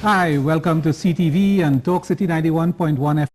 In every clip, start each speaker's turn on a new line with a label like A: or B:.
A: Hi, welcome to CTV and Talk City 91.1 FM.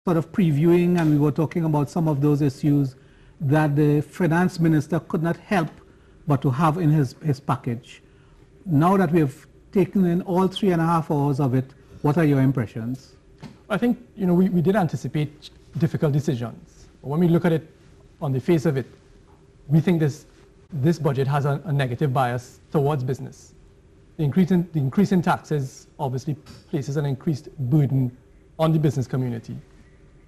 A: Sort of previewing, and we were talking about some of those issues that the finance minister could not help but to have in his package. Now that we have taken in all 3.5 hours of it, what are your impressions?
B: I think, we did anticipate difficult decisions. When we look at it on the face of it, we think this budget has a negative bias towards business. The increase in taxes obviously places an increased burden on the business community.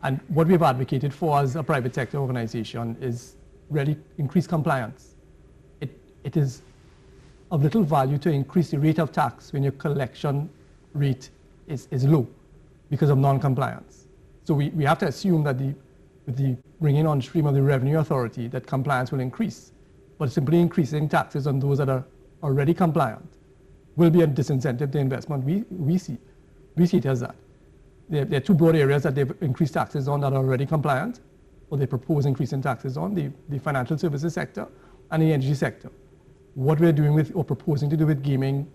B: And what we've advocated for as a private sector organization is really increased compliance. It is of little value to increase the rate of tax when your collection rate is low because of non-compliance. So we have to assume that with the bringing on stream of the revenue authority, that compliance will increase. But simply increasing taxes on those that are already compliant will be a disincentive to investment. We see it as that. There are two broad areas that they've increased taxes on that are already compliant, or they propose increasing taxes on, the financial services sector and the energy sector. What we're doing with, or proposing to do with gaming,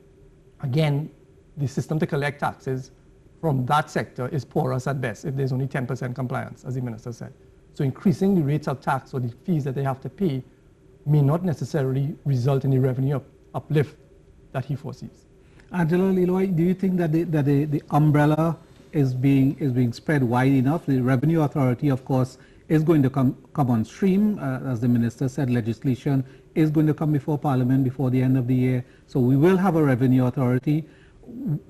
B: again, the system to collect taxes from that sector is porous at best if there's only 10% compliance, as the minister said. So increasing the rates of tax or the fees that they have to pay may not necessarily result in the revenue uplift that he foresees.
A: Angela, Leroy, do you think that the umbrella is being spread wide enough? The Revenue Authority, of course, is going to come on stream. As the minister said, legislation is going to come before Parliament before the end of the year. So we will have a Revenue Authority.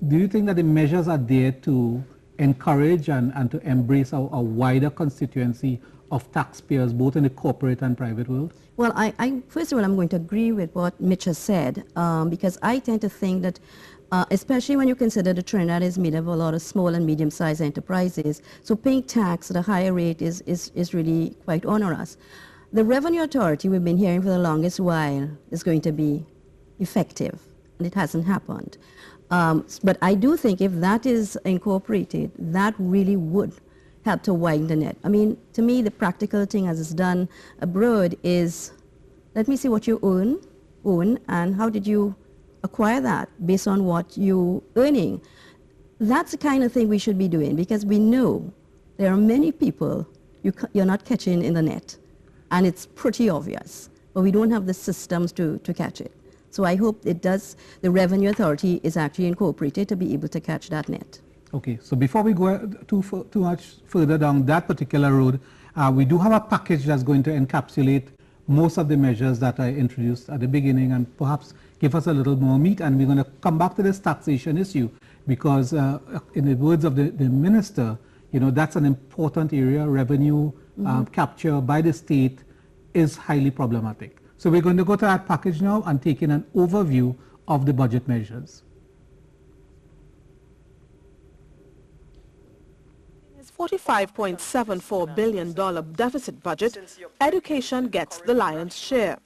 A: Do you think that the measures are there to encourage and to embrace a wider constituency of taxpayers, both in the corporate and private world?
C: Well, first of all, I'm going to agree with what Mitch has said, because I tend to think that especially when you consider the Trinidad is made of a lot of small and medium-sized enterprises, so paying tax at a higher rate is really quite onerous. The Revenue Authority, we've been hearing for the longest while, is going to be effective, and it hasn't happened. But I do think if that is incorporated, that really would help to widen the net. I mean, to me, the practical thing as it's done abroad is, let me see what you own, and how did you acquire that based on what you're earning. That's the kind of thing we should be doing, because we know there are many people you're not catching in the net, and it's pretty obvious, but we don't have the systems to catch it. So I hope the Revenue Authority is actually incorporated to be able to catch that net.
A: Okay, so before we go too much further down that particular road, we do have a package that's going to encapsulate most of the measures that I introduced at the beginning and perhaps give us a little more meat. And we're going to come back to this taxation issue because in the words of the minister, that's an important area. Revenue capture by the state is highly problematic. So we're going to go to that package now and take in an overview of the budget measures.
D: $45.74 billion deficit budget, education gets the lion's share.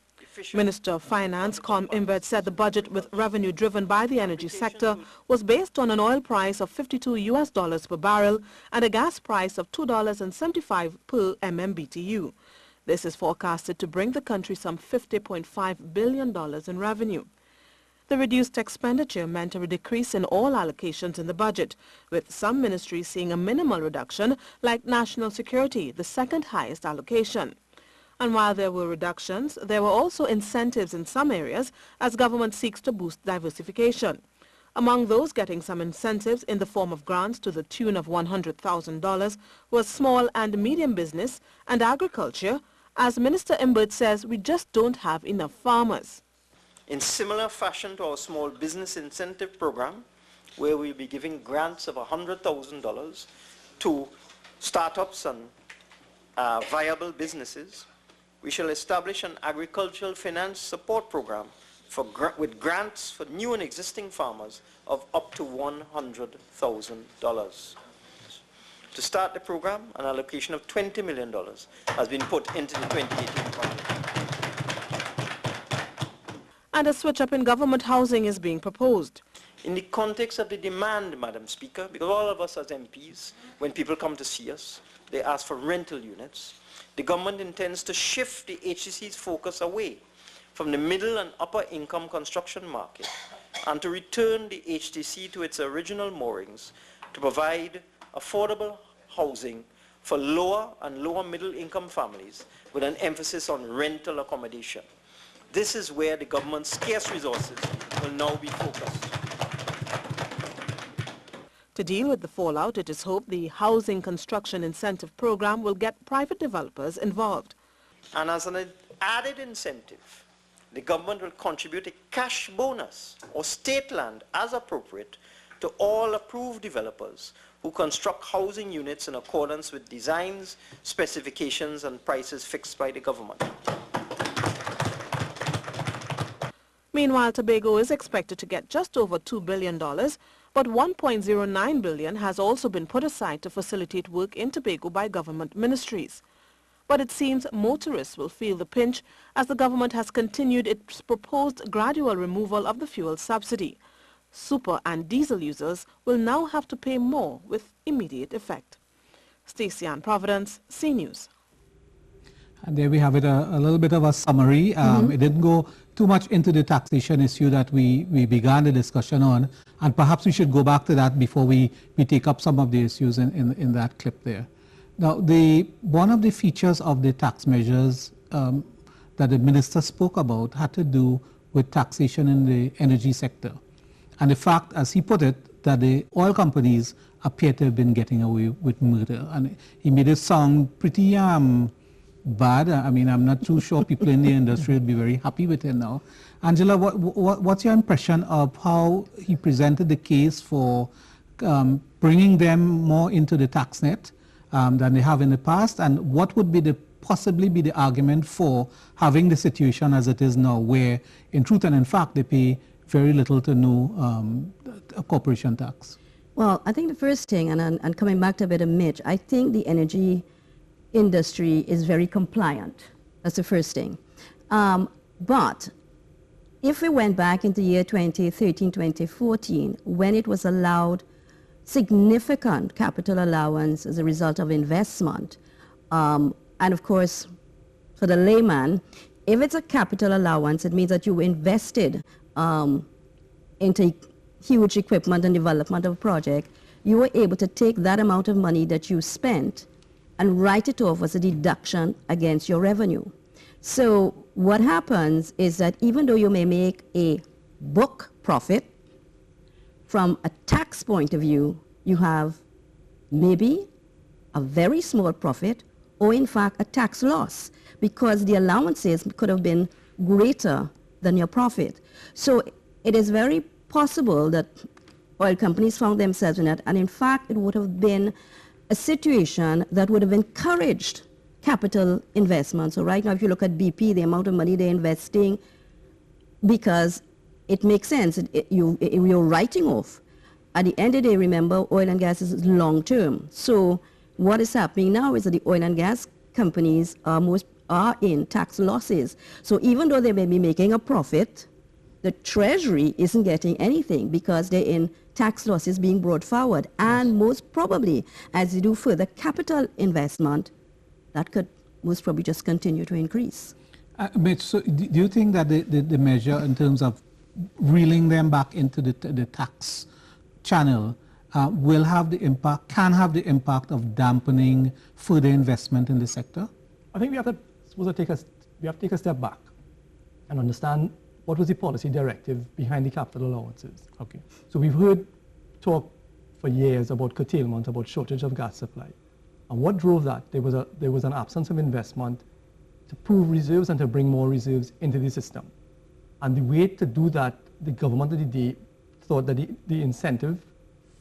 D: Minister of Finance Com Imbert said the budget with revenue driven by the energy sector was based on an oil price of $52 per barrel and a gas price of $2.75 per MMBTU. This is forecasted to bring the country some $50.5 billion in revenue. The reduced expenditure meant a decrease in all allocations in the budget, with some ministries seeing a minimal reduction, like National Security, the second highest allocation. And while there were reductions, there were also incentives in some areas as government seeks to boost diversification. Among those getting some incentives in the form of grants to the tune of $100,000 was small and medium business and agriculture, as Minister Imbert says we just don't have enough farmers.
E: In similar fashion to our small business incentive program, where we'll be giving grants of $100,000 to startups and viable businesses, we shall establish an agricultural finance support program with grants for new and existing farmers of up to $100,000. To start the program, an allocation of $20 million has been put into the 2018 budget.
D: And a switch-up in government housing is being proposed.
E: In the context of the demand, Madam Speaker, because all of us as MPs, when people come to see us, they ask for rental units, the government intends to shift the HTC's focus away from the middle and upper income construction market and to return the HTC to its original moorings to provide affordable housing for lower and lower middle income families with an emphasis on rental accommodation. This is where the government's scarce resources will now be focused.
D: To deal with the fallout, it is hoped the Housing Construction Incentive Program will get private developers involved.
E: And as an added incentive, the government will contribute a cash bonus or state land as appropriate to all approved developers who construct housing units in accordance with designs, specifications and prices fixed by the government.
D: Meanwhile, Tobago is expected to get just over $2 billion, but $1.09 billion has also been put aside to facilitate work in Tobago by government ministries. But it seems motorists will feel the pinch as the government has continued its proposed gradual removal of the fuel subsidy. Super and diesel users will now have to pay more with immediate effect. Stacey Ann Providence, C News.
A: And there we have it, a little bit of a summary. It didn't go too much into the taxation issue that we began the discussion on, and perhaps we should go back to that before we take up some of the issues in that clip there. Now, one of the features of the tax measures that the minister spoke about had to do with taxation in the energy sector. And the fact, as he put it, that the oil companies appear to have been getting away with murder. And he made it sound pretty bad. I mean, I'm not too sure people in the industry would be very happy with him now. Angela, what's your impression of how he presented the case for bringing them more into the tax net than they have in the past? And what would possibly be the argument for having the situation as it is now, where in truth and in fact they pay very little to no corporation tax?
C: Well, I think the first thing, and coming back to a bit of Mitch, I think the energy industry is very compliant. That's the first thing. But if we went back into the year 2013, 2014, when it was allowed significant capital allowance as a result of investment, and of course, for the layman, if it's a capital allowance, it means that you invested into huge equipment and development of a project. You were able to take that amount of money that you spent and write it off as a deduction against your revenue. So what happens is that even though you may make a book profit, from a tax point of view, you have maybe a very small profit or in fact a tax loss, because the allowances could have been greater than your profit. So it is very possible that oil companies found themselves in that, and in fact it would have been a situation that would have encouraged capital investment. So right now, if you look at BP, the amount of money they're investing, because it makes sense, you're writing off. At the end of the day, remember, oil and gas is long term. So what is happening now is that the oil and gas companies are in tax losses. So even though they may be making a profit, the Treasury isn't getting anything because they're in tax losses being brought forward. And most probably, as you do further capital investment, that could most probably just continue to increase.
A: Mitch, so do you think that the measure in terms of reeling them back into the tax channel will have the impact, can have the impact of dampening further investment in the sector?
B: I think we have to take a step back and understand what was the policy directive behind the capital allowances? Okay. So we've heard talk for years about curtailment, about shortage of gas supply. And what drove that? There was an absence of investment to prove reserves and to bring more reserves into the system. And the way to do that, the government of the day thought that the incentive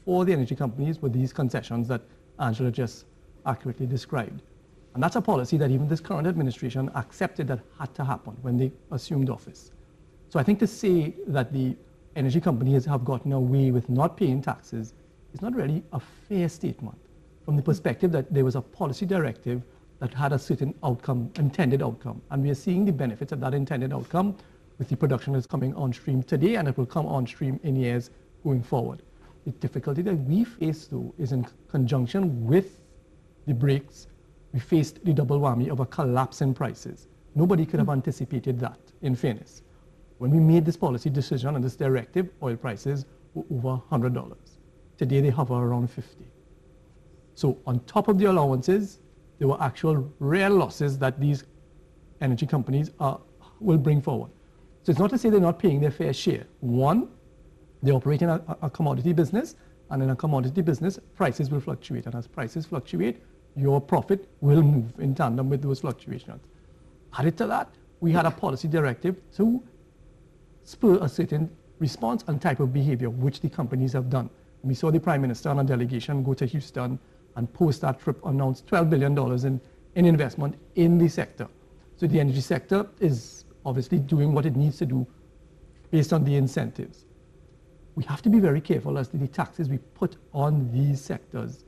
B: for the energy companies were these concessions that Angela just accurately described. And that's a policy that even this current administration accepted that had to happen when they assumed office. So I think to say that the energy companies have gotten away with not paying taxes is not really a fair statement from the perspective that there was a policy directive that had a certain outcome, intended outcome. And we are seeing the benefits of that intended outcome with the production that's coming on stream today, and it will come on stream in years going forward. The difficulty that we face, though, is in conjunction with the breaks, we faced the double whammy of a collapse in prices. Nobody could have anticipated that, in fairness. When we made this policy decision and this directive, oil prices were over $100. Today they hover around 50. So on top of the allowances, there were actual real losses that these energy companies will bring forward. So it's not to say they're not paying their fair share. One, they operate in a commodity business, and in a commodity business, prices will fluctuate. And as prices fluctuate, your profit will move in tandem with those fluctuations. Added to that, we had a policy directive to spur a certain response and type of behavior, which the companies have done. We saw the Prime Minister and a delegation go to Houston and post that trip announced $12 billion in investment in the sector. So the energy sector is obviously doing what it needs to do based on the incentives. We have to be very careful as to the taxes we put on these sectors,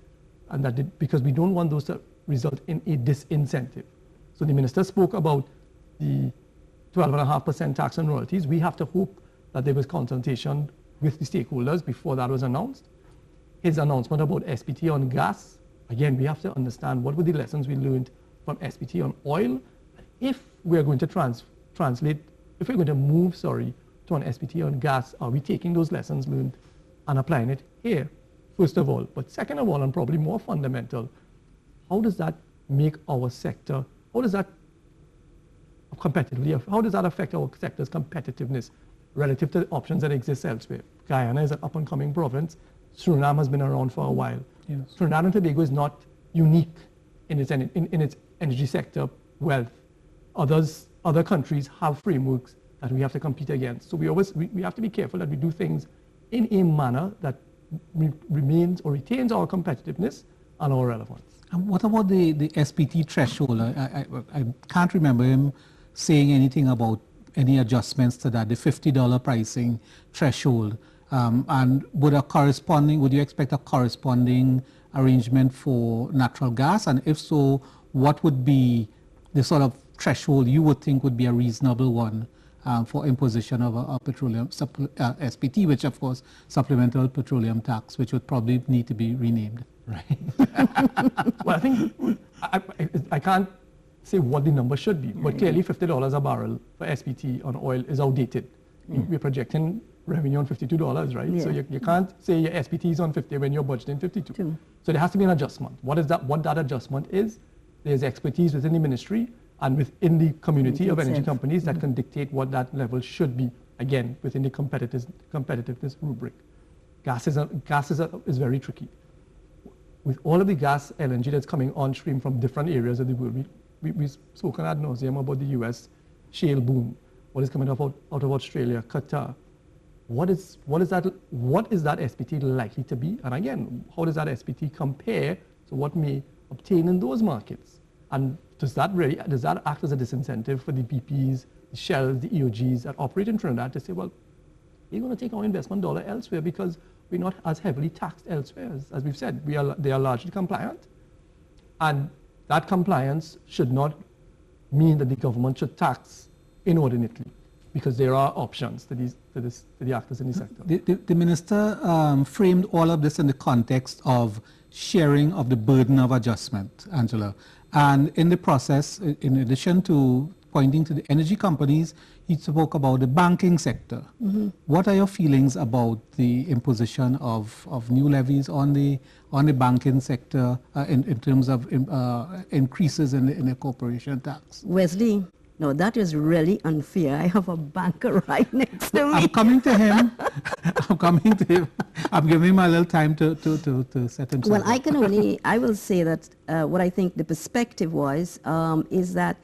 B: and that because we don't want those to result in a disincentive. So the minister spoke about the 12.5% tax on royalties. We have to hope that there was consultation with the stakeholders before that was announced. His announcement about SPT on gas, again, we have to understand what were the lessons we learned from SPT on oil. If we're going to if we're going to move, to an SPT on gas, are we taking those lessons learned and applying it here, first of all? But second of all, and probably more fundamental, how does that make our sector, how does that affect our sector's competitiveness relative to the options that exist elsewhere? Guyana is an up-and-coming province. Suriname has been around for a while.
A: Yes.
B: Trinidad and Tobago is not unique in its energy sector wealth. Other countries have frameworks that we have to compete against. So we have to be careful that we do things in a manner that remains or retains our competitiveness and our relevance.
A: And what about the SPT threshold? I can't remember him saying anything about any adjustments to that, the $50 pricing threshold. And would you expect a corresponding arrangement for natural gas? And if so, what would be the sort of threshold you would think would be a reasonable one for imposition of a petroleum SPT, which of course supplemental petroleum tax, which would probably need to be renamed.
B: Right. Well, I think I can't say what the number should be, but clearly $50 a barrel for SPT on oil is outdated. We're projecting revenue on $52, right? Yeah. So you can't say your SPT is on 50 when you're budgeting 52. True. So there has to be an adjustment. What that adjustment is, there's expertise within the ministry and within the community of energy companies that can dictate what that level should be, again, within the competitiveness rubric. Gas is very tricky. With all of the gas LNG that's coming on stream from different areas of the world, we've spoken ad nauseum about the US shale boom, what is coming out of Australia, Qatar. What is that SPT likely to be? And again, how does that SPT compare to what may obtain in those markets? And does that act as a disincentive for the BPs, the Shells, the EOGs that operate in Trinidad to say, well, we're going to take our investment dollar elsewhere because we're not as heavily taxed elsewhere. As we've said, they are largely compliant. And that compliance should not mean that the government should tax inordinately, because there are options to the actors in the sector.
A: The minister framed all of this in the context of sharing of the burden of adjustment, Angela. And in the process, in addition to pointing to the energy companies, he spoke about the banking sector. Mm-hmm. What are your feelings about the imposition of new levies on the banking sector in terms of increases in the corporation tax?
C: Wesley, No, that is really unfair. I have a banker right next to me.
A: I'm coming to him. I'm coming to him. I'm giving him a little time to set himself
C: Well,
A: up.
C: I will say that what I think the perspective was is that,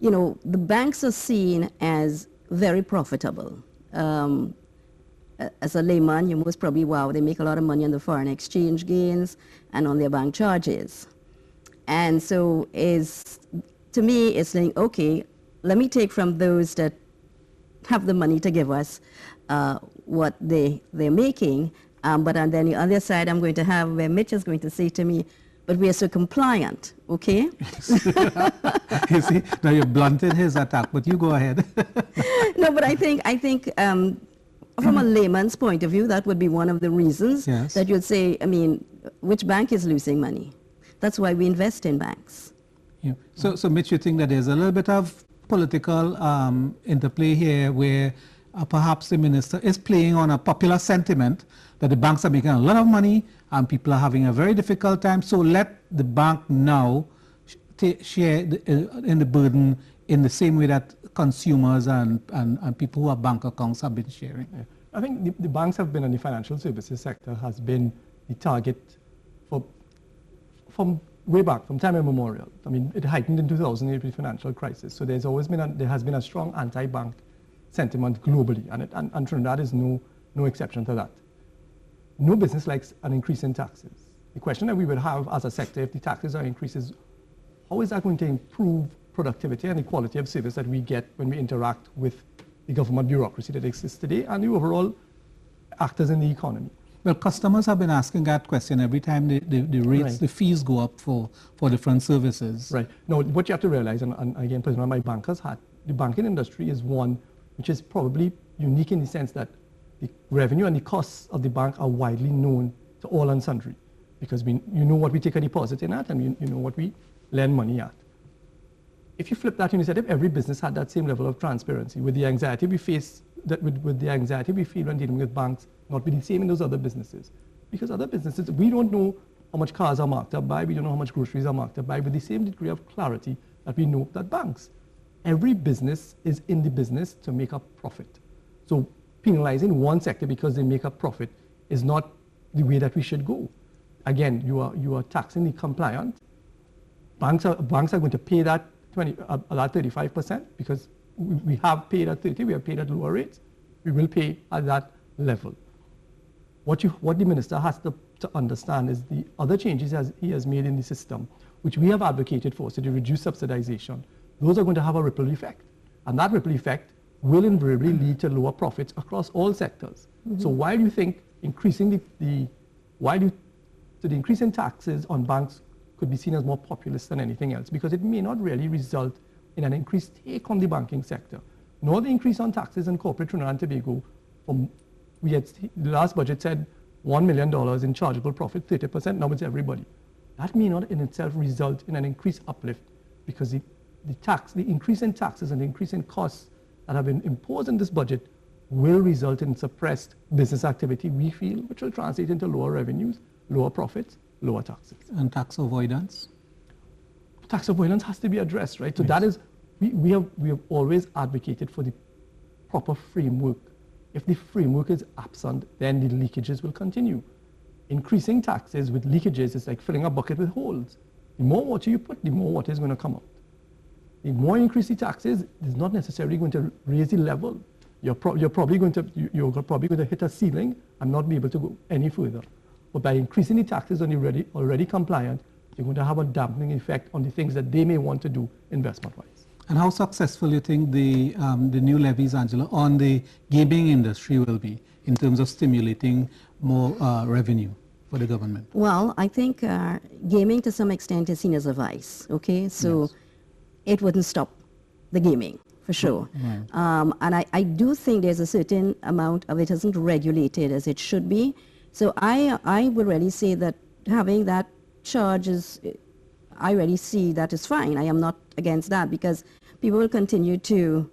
C: you know, the banks are seen as very profitable. As a layman, you most probably, wow, they make a lot of money on the foreign exchange gains and on their bank charges. And so to me, it's saying, okay, let me take from those that have the money to give us what they're making. But on the other side, I'm going to have where Mitch is going to say to me, but we are so compliant, okay?
A: You see, now you blunted his attack, but you go ahead.
C: No, but I think from a layman's point of view, that would be one of the reasons that you'd say, I mean, which bank is losing money? That's why we invest in banks.
A: Yeah. So Mitch, you think that there's a little bit of political interplay here where perhaps the minister is playing on a popular sentiment that the banks are making a lot of money and people are having a very difficult time, so let the bank now share in the burden in the same way that consumers and people who have bank accounts have been sharing.
B: Yeah. I think the banks have been, and the financial services sector has been the target from way back, from time immemorial. I mean, it heightened in 2008 with the financial crisis. So there has been a strong anti-bank sentiment globally, and Trinidad is no exception to that. No business likes an increase in taxes. The question that we would have as a sector, if the taxes are increases, how is that going to improve productivity and the quality of service that we get when we interact with the government bureaucracy that exists today and the overall actors in the economy?
A: Well, customers have been asking that question every time the rates, the fees go up for different services.
B: Right. Now, what you have to realize, and again, putting on my banker's hat, the banking industry is one which is probably unique in the sense that the revenue and the costs of the bank are widely known to all and sundry, because you know what we take a deposit in at, and you know what we lend money at. If you flip that and you said if every business had that same level of transparency, with the anxiety we face, with the anxiety we feel when dealing with banks, not be the same in those other businesses. Because other businesses, we don't know how much cars are marked up by, we don't know how much groceries are marked up by, with the same degree of clarity that we know that banks. Every business is in the business to make a profit. So penalizing one sector because they make a profit is not the way that we should go. Again, you are taxing the compliant. Banks are going to pay that 35% because we have paid at 30, we have paid at lower rates. We will pay at that level. What the minister has to understand is the other changes he has made in the system, which we have advocated for, so to reduce subsidization. Those are going to have a ripple effect. And that ripple effect will invariably lead to lower profits across all sectors. Mm-hmm. So while you think increasing the increase in taxes on banks could be seen as more populist than anything else, because it may not really result in an increased take on the banking sector, nor the increase on taxes in corporate Trinidad and Tobago. The last budget said $1 million in chargeable profit, 30%, now it's everybody. That may not in itself result in an increased uplift, because the increase in taxes and the increase in costs that have been imposed in this budget will result in suppressed business activity, we feel, which will translate into lower revenues, lower profits, lower taxes.
A: And tax avoidance?
B: Tax avoidance has to be addressed, right? So that is, we have always advocated for the proper framework. If the framework is absent, then the leakages will continue. Increasing taxes with leakages is like filling a bucket with holes. The more water you put, the more water is going to come out. The more you increase the taxes, it's not necessarily going to raise the level. You're probably going to hit a ceiling and not be able to go any further. But by increasing the taxes on the already compliant, you're going to have a dampening effect on the things that they may want to do investment-wise.
A: And how successful you think the new levies, Angela, on the gaming industry will be in terms of stimulating more revenue for the government?
C: Well, I think gaming to some extent is seen as a vice, okay? So it wouldn't stop the gaming, for sure. Right. And I do think there's a certain amount of it isn't regulated as it should be. So I would really say that having that charge I really see that is fine. I am not against that, because people will continue to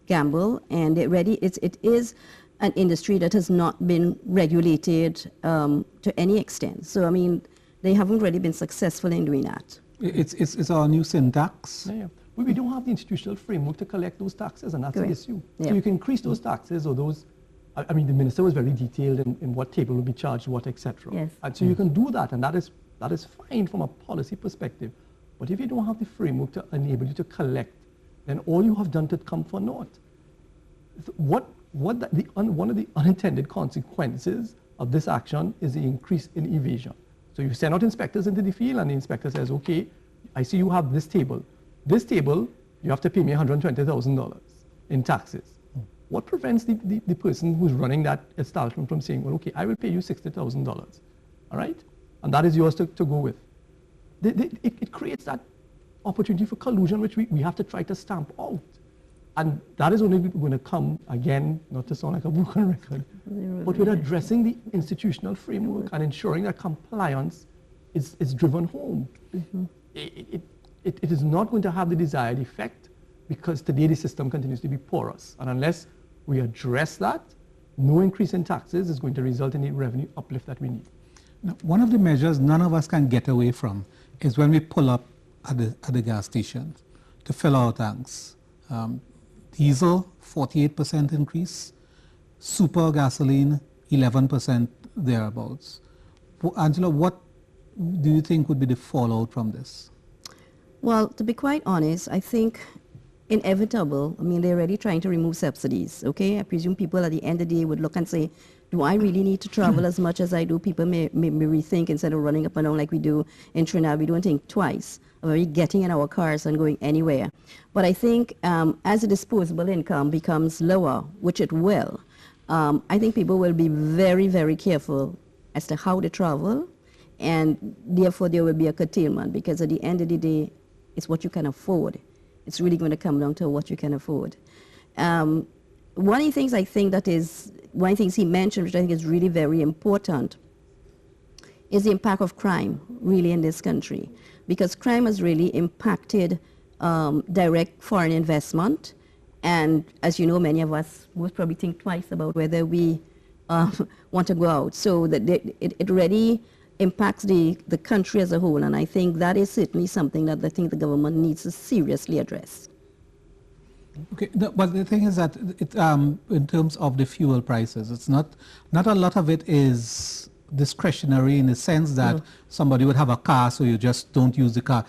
C: gamble, and it is an industry that has not been regulated to any extent. So, I mean, they haven't really been successful in doing that.
A: It's our new syntax.
B: Yeah. But we don't have the institutional framework to collect those taxes, and that's the issue.
C: Yeah.
B: So you can increase those taxes or those, I mean, the minister was very detailed in what table will be charged, what, etc.
C: Yes.
B: And so you can do that, and that is fine from a policy perspective. But if you don't have the framework to enable you to collect, then all you have done to come for naught. One of the unintended consequences of this action is the increase in evasion. So you send out inspectors into the field, and the inspector says, okay, I see you have this table. This table, you have to pay me $120,000 in taxes. What prevents the person who's running that establishment from saying, well, okay, I will pay you $60,000, all right? And that is yours to go with. It creates that opportunity for collusion, which we have to try to stamp out. And that is only going to come, again, not to sound like a broken record, but with addressing the institutional framework and ensuring that compliance is driven home. It is not going to have the desired effect because today the system continues to be porous. And unless we address that, no increase in taxes is going to result in the revenue uplift that we need.
A: Now, one of the measures none of us can get away from is when we pull up at the gas station to fill our tanks. Diesel, 48% increase. Super gasoline, 11% thereabouts. Angela, what do you think would be the fallout from this?
C: Well, to be quite honest, I think inevitable. I mean, they're already trying to remove subsidies, okay? I presume people at the end of the day would look and say, do I really need to travel as much as I do? People may rethink instead of running up and down like we do in Trinidad. We don't think twice of getting in our cars and going anywhere. But I think as the disposable income becomes lower, which it will, I think people will be very, very careful as to how they travel, and therefore there will be a curtailment, because at the end of the day, it's what you can afford. It's really going to come down to what you can afford. One of the things I think one of the things he mentioned, which I think is really very important, is the impact of crime really in this country, because crime has really impacted direct foreign investment. And as you know, many of us would probably think twice about whether we want to go out. So that it really impacts the country as a whole, and I think that is certainly something that I think the government needs to seriously address.
A: Okay, but the thing is that in terms of the fuel prices, it's not a lot of it is discretionary in the sense that somebody would have a car, so you just don't use the car.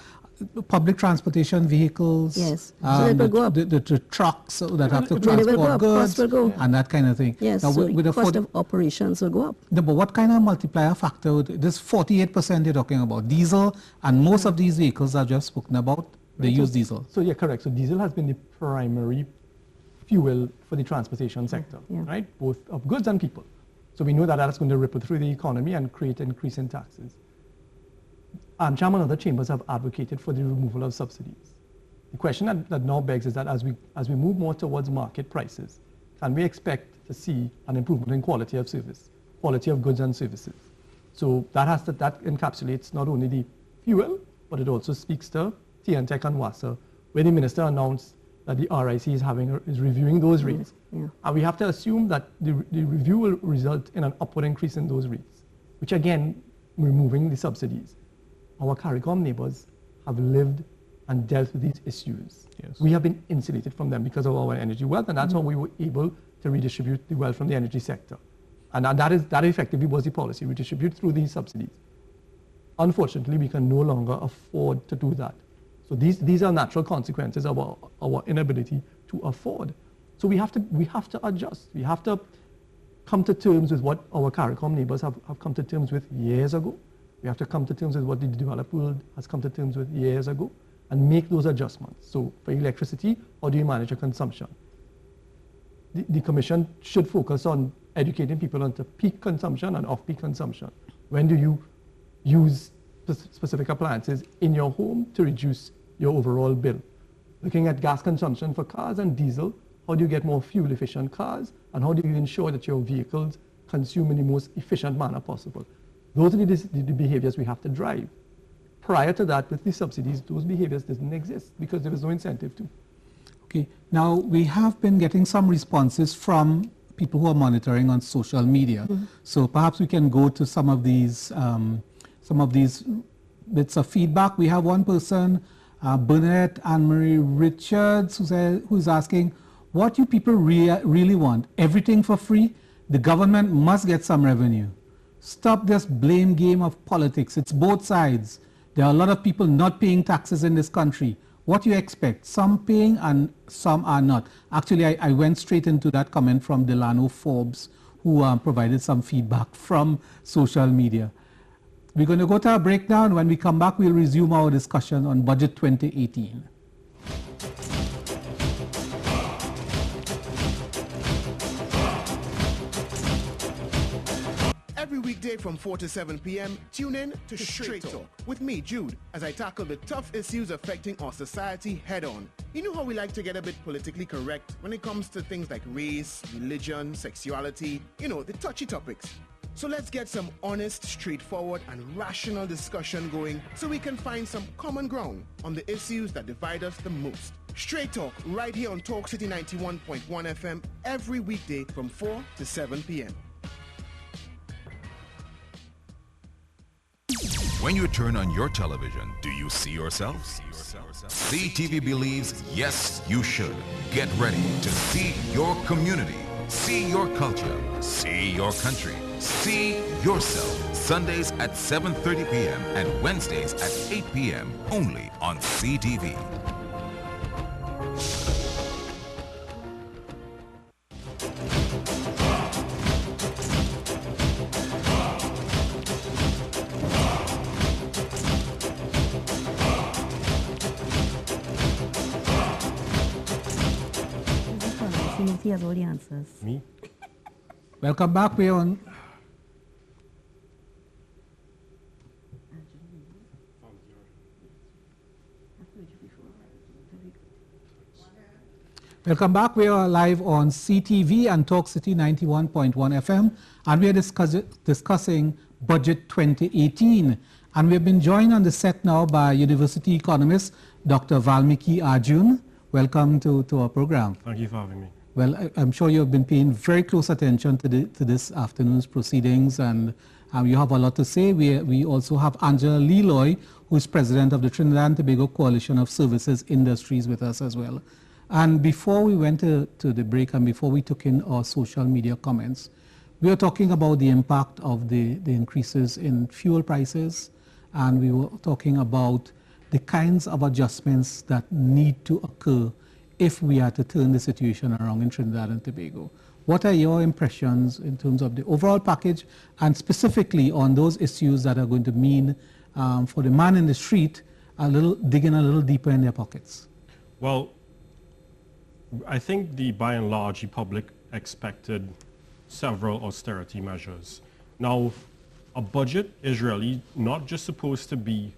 A: Public transportation vehicles,
C: yes, so
A: the trucks that have to transport goods, and that kind of thing.
C: Yes,
A: now,
C: so
A: with
C: the cost of operations will go up.
A: No, but what kind of multiplier factor? This 48% you're talking about, diesel, and most of these vehicles are just spoken about, they use diesel.
B: So yeah, correct. So diesel has been the primary fuel for the transportation sector, right? Both of goods and people. So we know that that's going to ripple through the economy and create an increase in taxes. AMCHAM and other chambers have advocated for the removal of subsidies. The question that now begs is that as we move more towards market prices, can we expect to see an improvement in quality of service, quality of goods and services? So that encapsulates not only the fuel, but it also speaks to TNTEC and WASA, where the minister announced that the RIC is reviewing those rates. And we have to assume that the review will result in an upward increase in those rates, which again, removing the subsidies. Our CARICOM neighbors have lived and dealt with these issues. Yes. We have been insulated from them because of our energy wealth, and that's how we were able to redistribute the wealth from the energy sector. And that effectively was the policy, redistribute through these subsidies. Unfortunately, we can no longer afford to do that. So these are natural consequences of our inability to afford. So we have to adjust. We have to come to terms with what our CARICOM neighbors have come to terms with years ago. We have to come to terms with what the developed world has come to terms with years ago and make those adjustments. So for electricity, how do you manage your consumption? The Commission should focus on educating people on peak consumption and off-peak consumption. When do you use specific appliances in your home to reduce your overall bill? Looking at gas consumption for cars and diesel, how do you get more fuel-efficient cars, and how do you ensure that your vehicles consume in the most efficient manner possible? Those are the behaviors we have to drive. Prior to that, with the subsidies, those behaviors didn't exist because there was no incentive to.
A: Okay. Now, we have been getting some responses from people who are monitoring on social media. So perhaps we can go to some of these bits of feedback. We have one person Bernadette Anne-Marie Richards, who's asking, what you people really want? Everything for free? The government must get some revenue. Stop this blame game of politics. It's both sides. There are a lot of people not paying taxes in this country. What do you expect? Some paying and some are not. Actually, I went straight into that comment from Delano Forbes, who provided some feedback from social media. We're going to go to a breakdown. When we come back, we'll resume our discussion on Budget 2018.
F: Every weekday from 4 to 7 p.m., tune in to Straight Talk with me, Jude, as I tackle the tough issues affecting our society head-on. You know how we like to get a bit politically correct when it comes to things like race, religion, sexuality, the touchy topics. So let's get some honest, straightforward, and rational discussion going so we can find some common ground on the issues that divide us the most. Straight Talk, right here on Talk City 91.1 FM, every weekday from 4 to 7 p.m.
G: When you turn on your television, do you see yourself? CTV believes, yes, you should. Get ready to see your community, see your culture, see your country, see yourself. Sundays at 7:30 p.m. and Wednesdays at 8 p.m. only on CTV.
C: He has all the answers.
B: Me?
A: Welcome back. We're on. Welcome back. We are live on CTV and Talk City 91.1 FM, and we are discussing Budget 2018. And we have been joined on the set now by University Economist, Dr. Valmikki Arjoon. Welcome to our program.
B: Thank you for having me.
A: Well, I'm sure you have been paying very close attention to this afternoon's proceedings, and you have a lot to say. We also have Angela Leloy, who is president of the Trinidad and Tobago Coalition of Services Industries, with us as well. And before we went to the break and before we took in our social media comments, we were talking about the impact of the increases in fuel prices, and we were talking about the kinds of adjustments that need to occur if we are to turn the situation around in Trinidad and Tobago. What are your impressions in terms of the overall package, and specifically on those issues that are going to mean for the man in the street digging a little deeper in their pockets?
H: Well, I think by and large, the public expected several austerity measures. Now, a budget is really not just supposed to be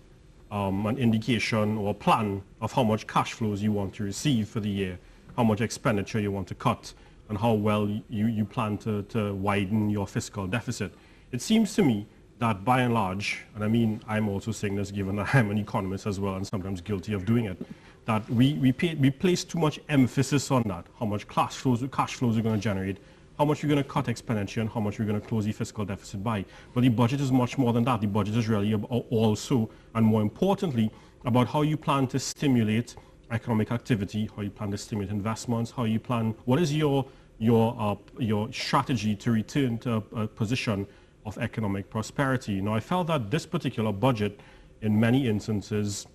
H: an indication or plan of how much cash flows you want to receive for the year, how much expenditure you want to cut, and how well you plan to widen your fiscal deficit. It seems to me that by and large, and I mean, I'm also saying this given that I'm an economist as well and sometimes guilty of doing it, that we place too much emphasis on that, how much cash flows we're going to generate, how much we're going to cut expenditure, and how much we're going to close the fiscal deficit by. But the budget is much more than that. The budget is really also, and more importantly, about how you plan to stimulate economic activity, how you plan to stimulate investments, how you plan, what is your strategy to return to a position of economic prosperity. Now, I felt that this particular budget, in many instances,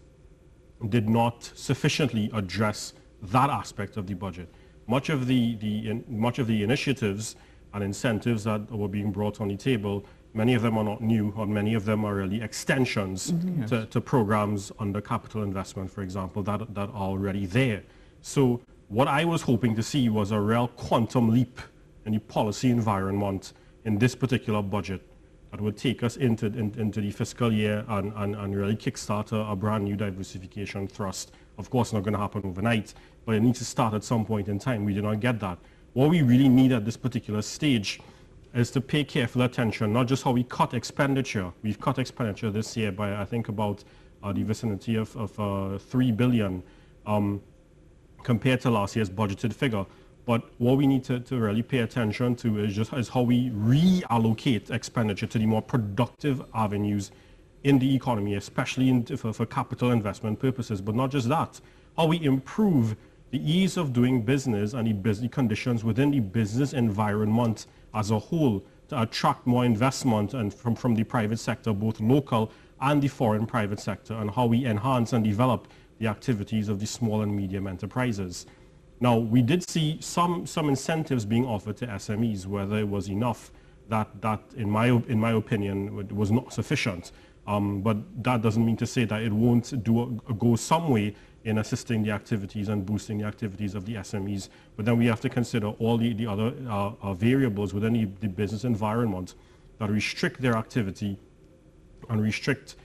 H: did not sufficiently address that aspect of the budget. Much of the initiatives and incentives that were being brought on the table, many of them are not new, or many of them are really extensions to programs under capital investment, for example, that are already there. So what I was hoping to see was a real quantum leap in the policy environment in this particular budget that would take us into the fiscal year and really kickstart a brand new diversification thrust. Of course, not going to happen overnight, but it needs to start at some point in time. We did not get that. What we really need at this particular stage is to pay careful attention, not just how we cut expenditure. We've cut expenditure this year by, I think, about the vicinity of 3 billion compared to last year's budgeted figure. But what we need to really pay attention to is how we reallocate expenditure to the more productive avenues in the economy, especially for capital investment purposes. But not just that, how we improve the ease of doing business and the business conditions within the business environment as a whole to attract more investment and from the private sector, both local and the foreign private sector, and how we enhance and develop the activities of the small and medium enterprises. Now, we did see some incentives being offered to SMEs. Whether it was enough, that in my opinion, was not sufficient. But that doesn't mean to say that it won't go some way in assisting the activities and boosting the activities of the SMEs. But then we have to consider all the other variables within the business environment that restrict their activity and restrict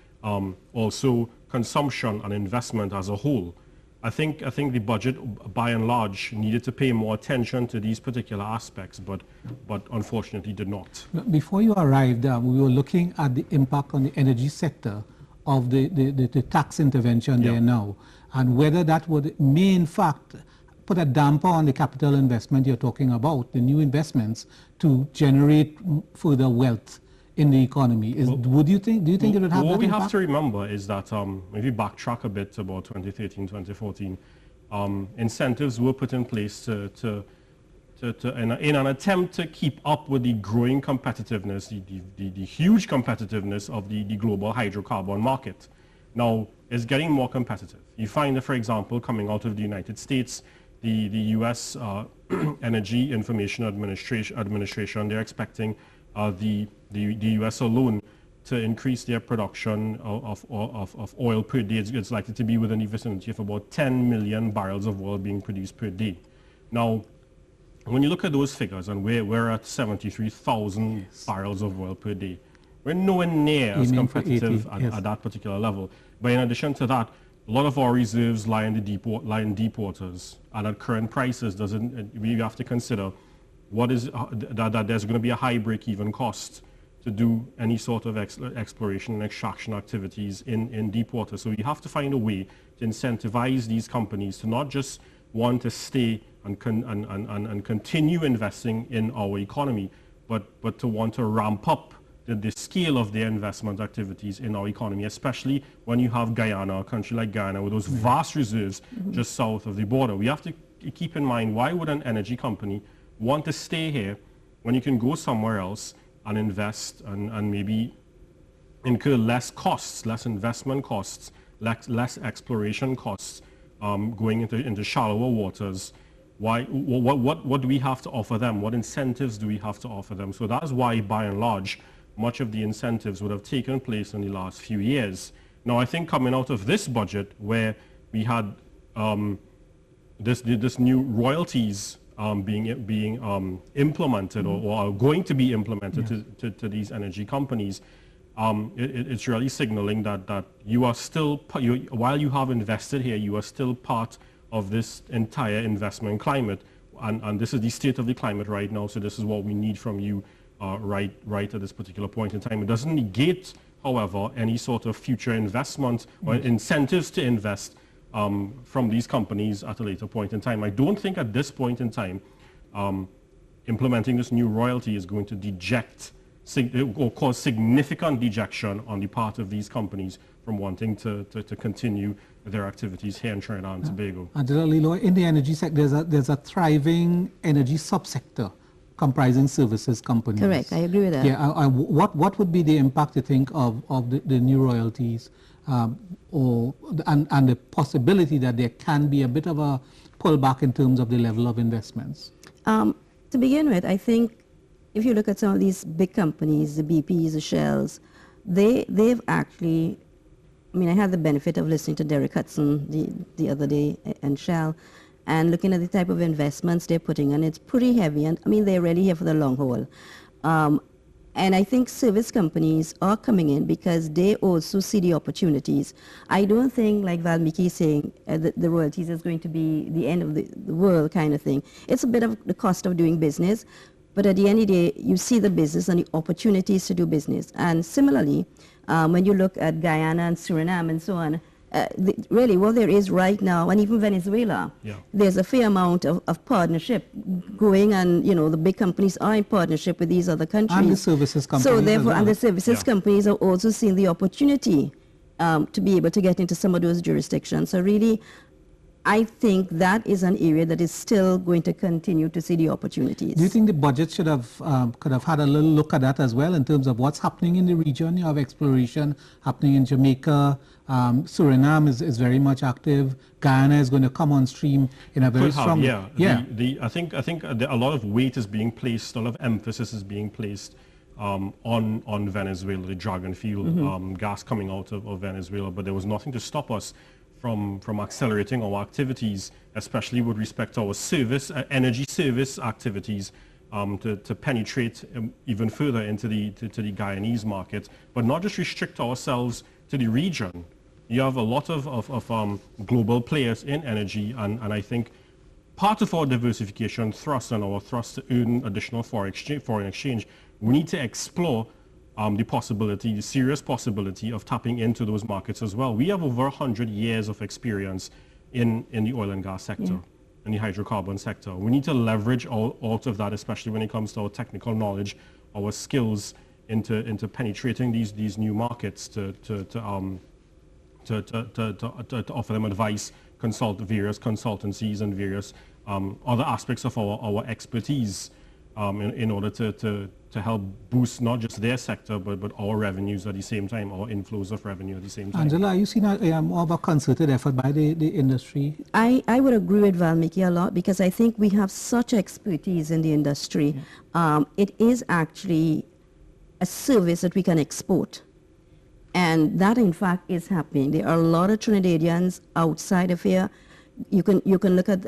H: also consumption and investment as a whole. I think the budget, by and large, needed to pay more attention to these particular aspects, but unfortunately did not.
A: Before you arrived, we were looking at the impact on the energy sector of the tax intervention there now, and whether that may in fact put a damper on the capital investment you're talking about, the new investments, to generate further wealth in the economy. Do you think it would have that impact?
H: What we have to remember is that, if we backtrack a bit about 2013, 2014, incentives were put in place in an attempt to keep up with the growing competitiveness, the huge competitiveness of the global hydrocarbon market. Now, it's getting more competitive. You find that, for example, coming out of the United States, the U.S. Energy Information Administration, they're expecting the U.S. alone to increase their production of oil per day. It's likely to be within the vicinity of about 10 million barrels of oil being produced per day. Now, when you look at those figures, and we're at 73,000 barrels of oil per day, we're nowhere near as competitive at that particular level. But in addition to that, a lot of our reserves lie in deep waters, and at current prices, we have to consider that there's going to be a high break-even cost to do any sort of exploration and extraction activities in deep water. So you have to find a way to incentivize these companies to not just want to stay and continue investing in our economy, but to want to ramp up the scale of their investment activities in our economy, especially when you have Guyana, a country like Guyana, with those vast reserves just south of the border. We have to keep in mind, why would an energy company want to stay here when you can go somewhere else and invest and maybe incur less costs, less investment costs, less exploration costs, going into shallower waters? What do we have to offer them? What incentives do we have to offer them? So that's why, by and large, much of the incentives would have taken place in the last few years. Now, I think coming out of this budget, where we had this new royalties being implemented or are going to be implemented to these energy companies, it's really signaling that you are still, while you have invested here, you are still part of this entire investment climate. And this is the state of the climate right now, so this is what we need from you right at this particular point in time. It doesn't negate, however, any sort of future investment or incentives to invest from these companies at a later point in time. I don't think at this point in time implementing this new royalty is going to deject or cause significant dejection on the part of these companies from wanting to continue their activities here in Trinidad and Tobago.
A: In the energy sector, there's a thriving energy subsector comprising services companies.
C: Correct, I agree with that.
A: Yeah, what would be the impact, you think, of the new royalties and the possibility that there can be a bit of a pullback in terms of the level of investments?
C: To begin with, I think if you look at some of these big companies, the BPs, the Shells, they've actually, I mean, I had the benefit of listening to Derek Hudson the other day and Shell, and looking at the type of investments they're putting in, it's pretty heavy, and I mean, they're really here for the long haul. And I think service companies are coming in because they also see the opportunities. I don't think, like Valmikki is saying, the royalties is going to be the end of the world kind of thing. It's a bit of the cost of doing business, but at the end of the day, you see the business and the opportunities to do business. And similarly, when you look at Guyana and Suriname and so on, really what there is right now, and even Venezuela, there's a fair amount of partnership going, and the big companies are in partnership with these other countries.
A: And the services companies.
C: So therefore,
A: well.
C: and the services companies are also seeing the opportunity to be able to get into some of those jurisdictions. So really, I think that is an area that is still going to continue to see the opportunities.
A: Do you think the budget should have could have had a little look at that as well in terms of what's happening in the region? You have exploration happening in Jamaica. Suriname is very much active. Guyana is going to come on stream in a very strong.
H: I think a lot of weight is being placed, a lot of emphasis is being placed on Venezuela, the Dragon field, gas coming out of Venezuela, but there was nothing to stop us from accelerating our activities, especially with respect to our service, energy service activities, to penetrate even further into the Guyanese market, but not just restrict ourselves to the region. You have a lot of global players in energy, and I think part of our diversification thrust and our thrust to earn additional foreign exchange, we need to explore the serious possibility of tapping into those markets as well. We have over 100 years of experience in the oil and gas sector, in the hydrocarbon sector. We need to leverage all of that, especially when it comes to our technical knowledge, our skills into penetrating these new markets to offer them advice, consult various consultancies and various other aspects of our expertise in order to help boost not just their sector, but our revenues at the same time, our inflows of revenue at the same time.
A: Angela, are you seeing more of a concerted effort by the industry?
C: I would agree with Valmikki a lot, because I think we have such expertise in the industry. It is actually a service that we can export. And that, in fact, is happening. There are a lot of Trinidadians outside of here. You can look at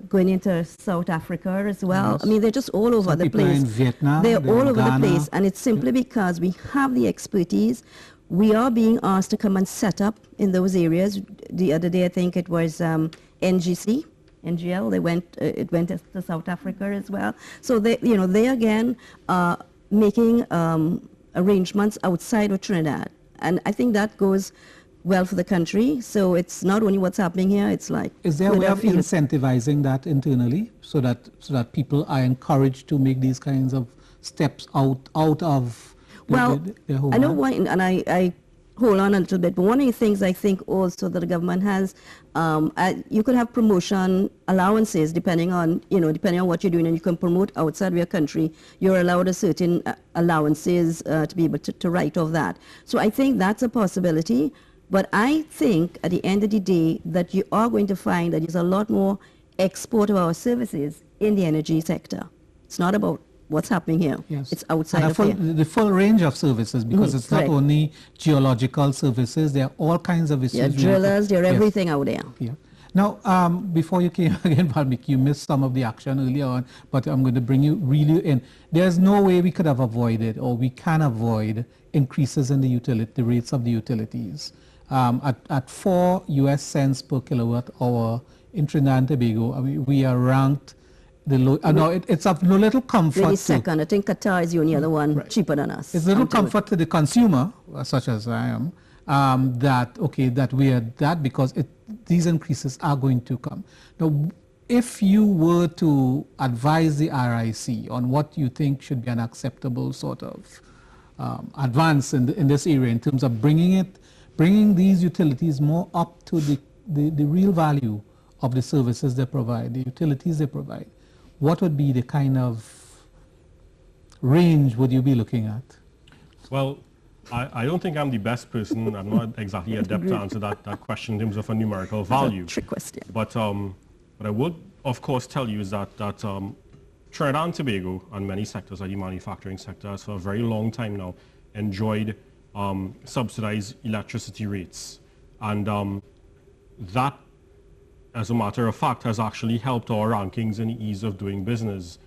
C: going into South Africa as well.
A: Yes.
C: I mean, they're just all over the place.
A: In Vietnam,
C: they're all over
A: Ghana.
C: the place, and it's simply because we have the expertise. We are being asked to come and set up in those areas. The other day, I think it was NGL. It went to South Africa as well. So they again are making arrangements outside of Trinidad, and I think that goes well for the country. So it's not only what's happening here, it's like...
A: Is there a way of incentivizing that internally so that people are encouraged to make these kinds of steps out of their homeland?
C: I know why, and I hold on a little bit, but one of the things I think also that the government has, you could have promotion allowances depending on what you're doing, and you can promote outside of your country. You're allowed a certain allowances to be able to write off that. So I think that's a possibility. But I think at the end of the day that you are going to find that there's a lot more export of our services in the energy sector. It's not about what's happening here.
A: Yes.
C: It's outside of here.
A: The full range of services, because it's not only geological services, there are all kinds of issues.
C: There are drillers, there are everything out there.
A: Yeah. Now, before you came again, Valmikki, you missed some of the action earlier on, but I'm going to bring you really in. There's no way we could have avoided, or we can avoid, increases in the rates of the utilities. At 4 US cents per kilowatt hour in Trinidad and Tobago, I mean, we are ranked the low. It's of no little comfort.
C: Really second. I think Qatar is the only other one cheaper than us.
A: It's little comfort to the consumer, such as I am, that we are that, because these increases are going to come. Now, if you were to advise the RIC on what you think should be an acceptable sort of advance in this area in terms of bringing these utilities more up to the real value of the services they provide, the utilities they provide, what would be the kind of range would you be looking at? Well,
H: I don't think I'm the best person. I'm not exactly adept to answer that question in terms of a numerical value.
C: Trick question.
H: But what I would, of course, tell you is that Trinidad and Tobago and many sectors like the manufacturing sector has for a very long time now enjoyed subsidized electricity rates, and that, as a matter of fact, has actually helped our rankings in the ease of doing business.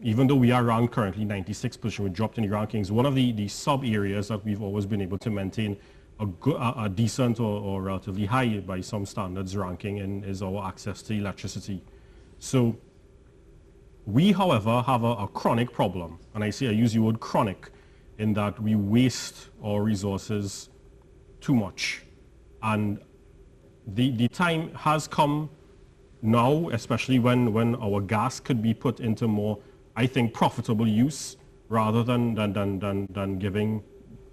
H: Even though we are ranked currently 96th position, we dropped in the rankings. One of the sub areas that we've always been able to maintain a decent or relatively high by some standards ranking is our access to electricity. So we, however, have a chronic problem, and I use the word chronic, in that we waste our resources too much. And the time has come now, especially when our gas could be put into more, I think, profitable use rather than giving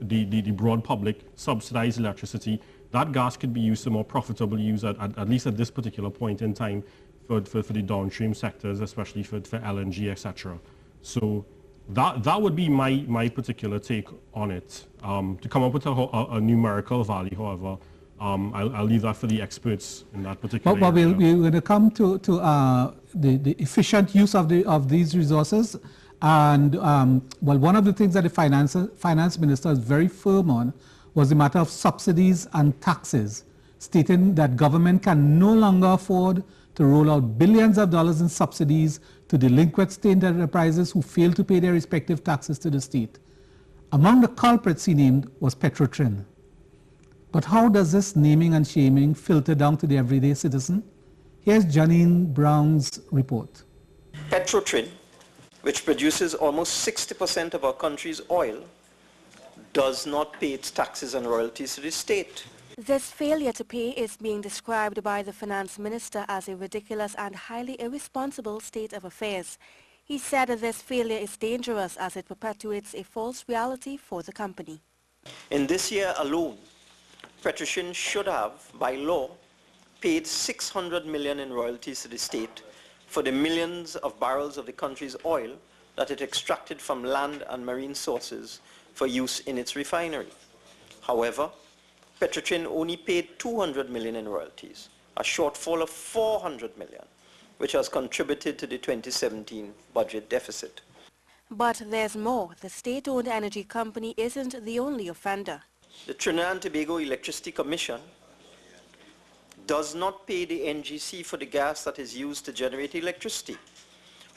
H: the broad public subsidized electricity. That gas could be used to more profitable use at least at this particular point in time for the downstream sectors, especially for LNG, etc. So that would be my particular take on it. To come up with a numerical value, however, I'll leave that for the experts in that particular
A: but
H: area.
A: we're going to come to the efficient use of these resources. And well, one of the things that the finance minister is very firm on was the matter of subsidies and taxes, stating that government can no longer afford to roll out billions of dollars in subsidies to delinquent state enterprises who fail to pay their respective taxes to the state. Among the culprits he named was Petrotrin. But how does this naming and shaming filter down to the everyday citizen? Here's Janine Brown's report.
E: Petrotrin, which produces almost 60% of our country's oil, does not pay its taxes and royalties to the state.
I: This failure to pay is being described by the finance minister as a ridiculous and highly irresponsible state of affairs. He said that this failure is dangerous as it perpetuates a false reality for the company.
E: In this year alone, Petrotrin should have, by law, paid $600 million in royalties to the state for the millions of barrels of the country's oil that it extracted from land and marine sources for use in its refinery. However, Petrotrin only paid $200 million in royalties, a shortfall of $400 million, which has contributed to the 2017 budget deficit.
I: But there's more. The state-owned energy company isn't the only offender.
E: The Trinidad and Tobago Electricity Commission does not pay the NGC for the gas that is used to generate electricity,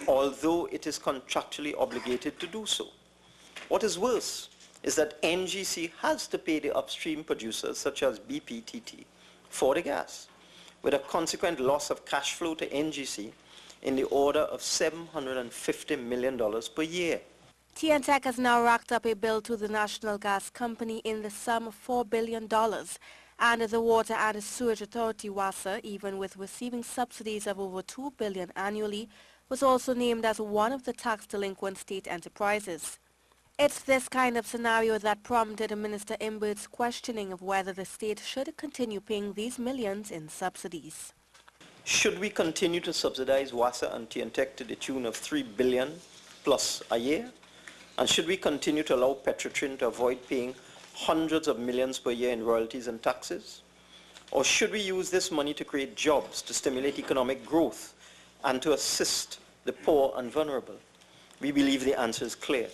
E: although it is contractually obligated to do so. What is worse is that NGC has to pay the upstream producers such as BPTT for the gas, with a consequent loss of cash flow to NGC in the order of $750 million per year.
I: TNTEC has now racked up a bill to the National Gas Company in the sum of $4 billion, and the Water and Sewage Authority, WASA, even with receiving subsidies of over $2 billion annually, was also named as one of the tax-delinquent state enterprises. It's this kind of scenario that prompted Minister Imbert's questioning of whether the state should continue paying these millions in subsidies.
E: Should we continue to subsidize WASA and TNTEC to the tune of $3 billion plus a year? And should we continue to allow Petrotrin to avoid paying hundreds of millions per year in royalties and taxes? Or should we use this money to create jobs, to stimulate economic growth, and to assist the poor and vulnerable? We believe the answer is clear.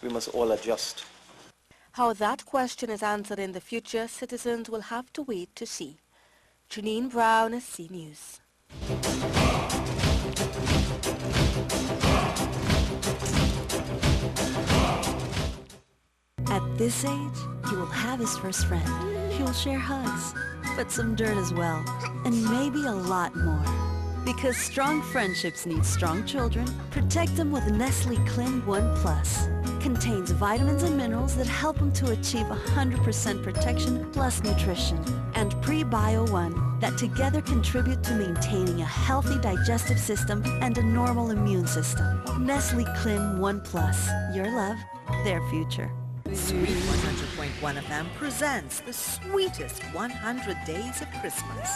E: We must all adjust.
I: How that question is answered in the future, citizens will have to wait to see. Janine Brown, C News.
J: At this age, he will have his first friend. He will share hugs, but some dirt as well, and maybe a lot more. Because strong friendships need strong children, protect them with Nestle Clean 1 Plus. Contains vitamins and minerals that help them to achieve 100% protection plus nutrition. And Prebio 1 that together contribute to maintaining a healthy digestive system and a normal immune system. Nestle Clean 1 Plus. Your love, their future.
K: Sweet 100.1 FM presents the sweetest 100 days of Christmas.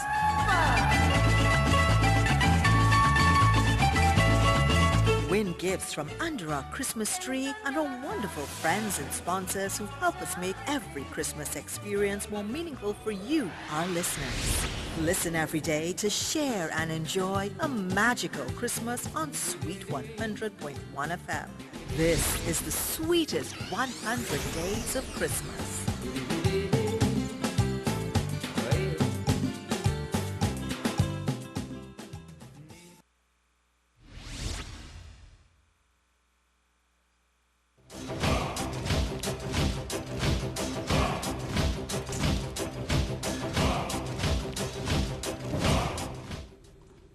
K: Win gifts from under our Christmas tree and our wonderful friends and sponsors who help us make every Christmas experience more meaningful for you, our listeners. Listen every day to share and enjoy a magical Christmas on Sweet 100.1 FM. This is the sweetest 100 days of Christmas.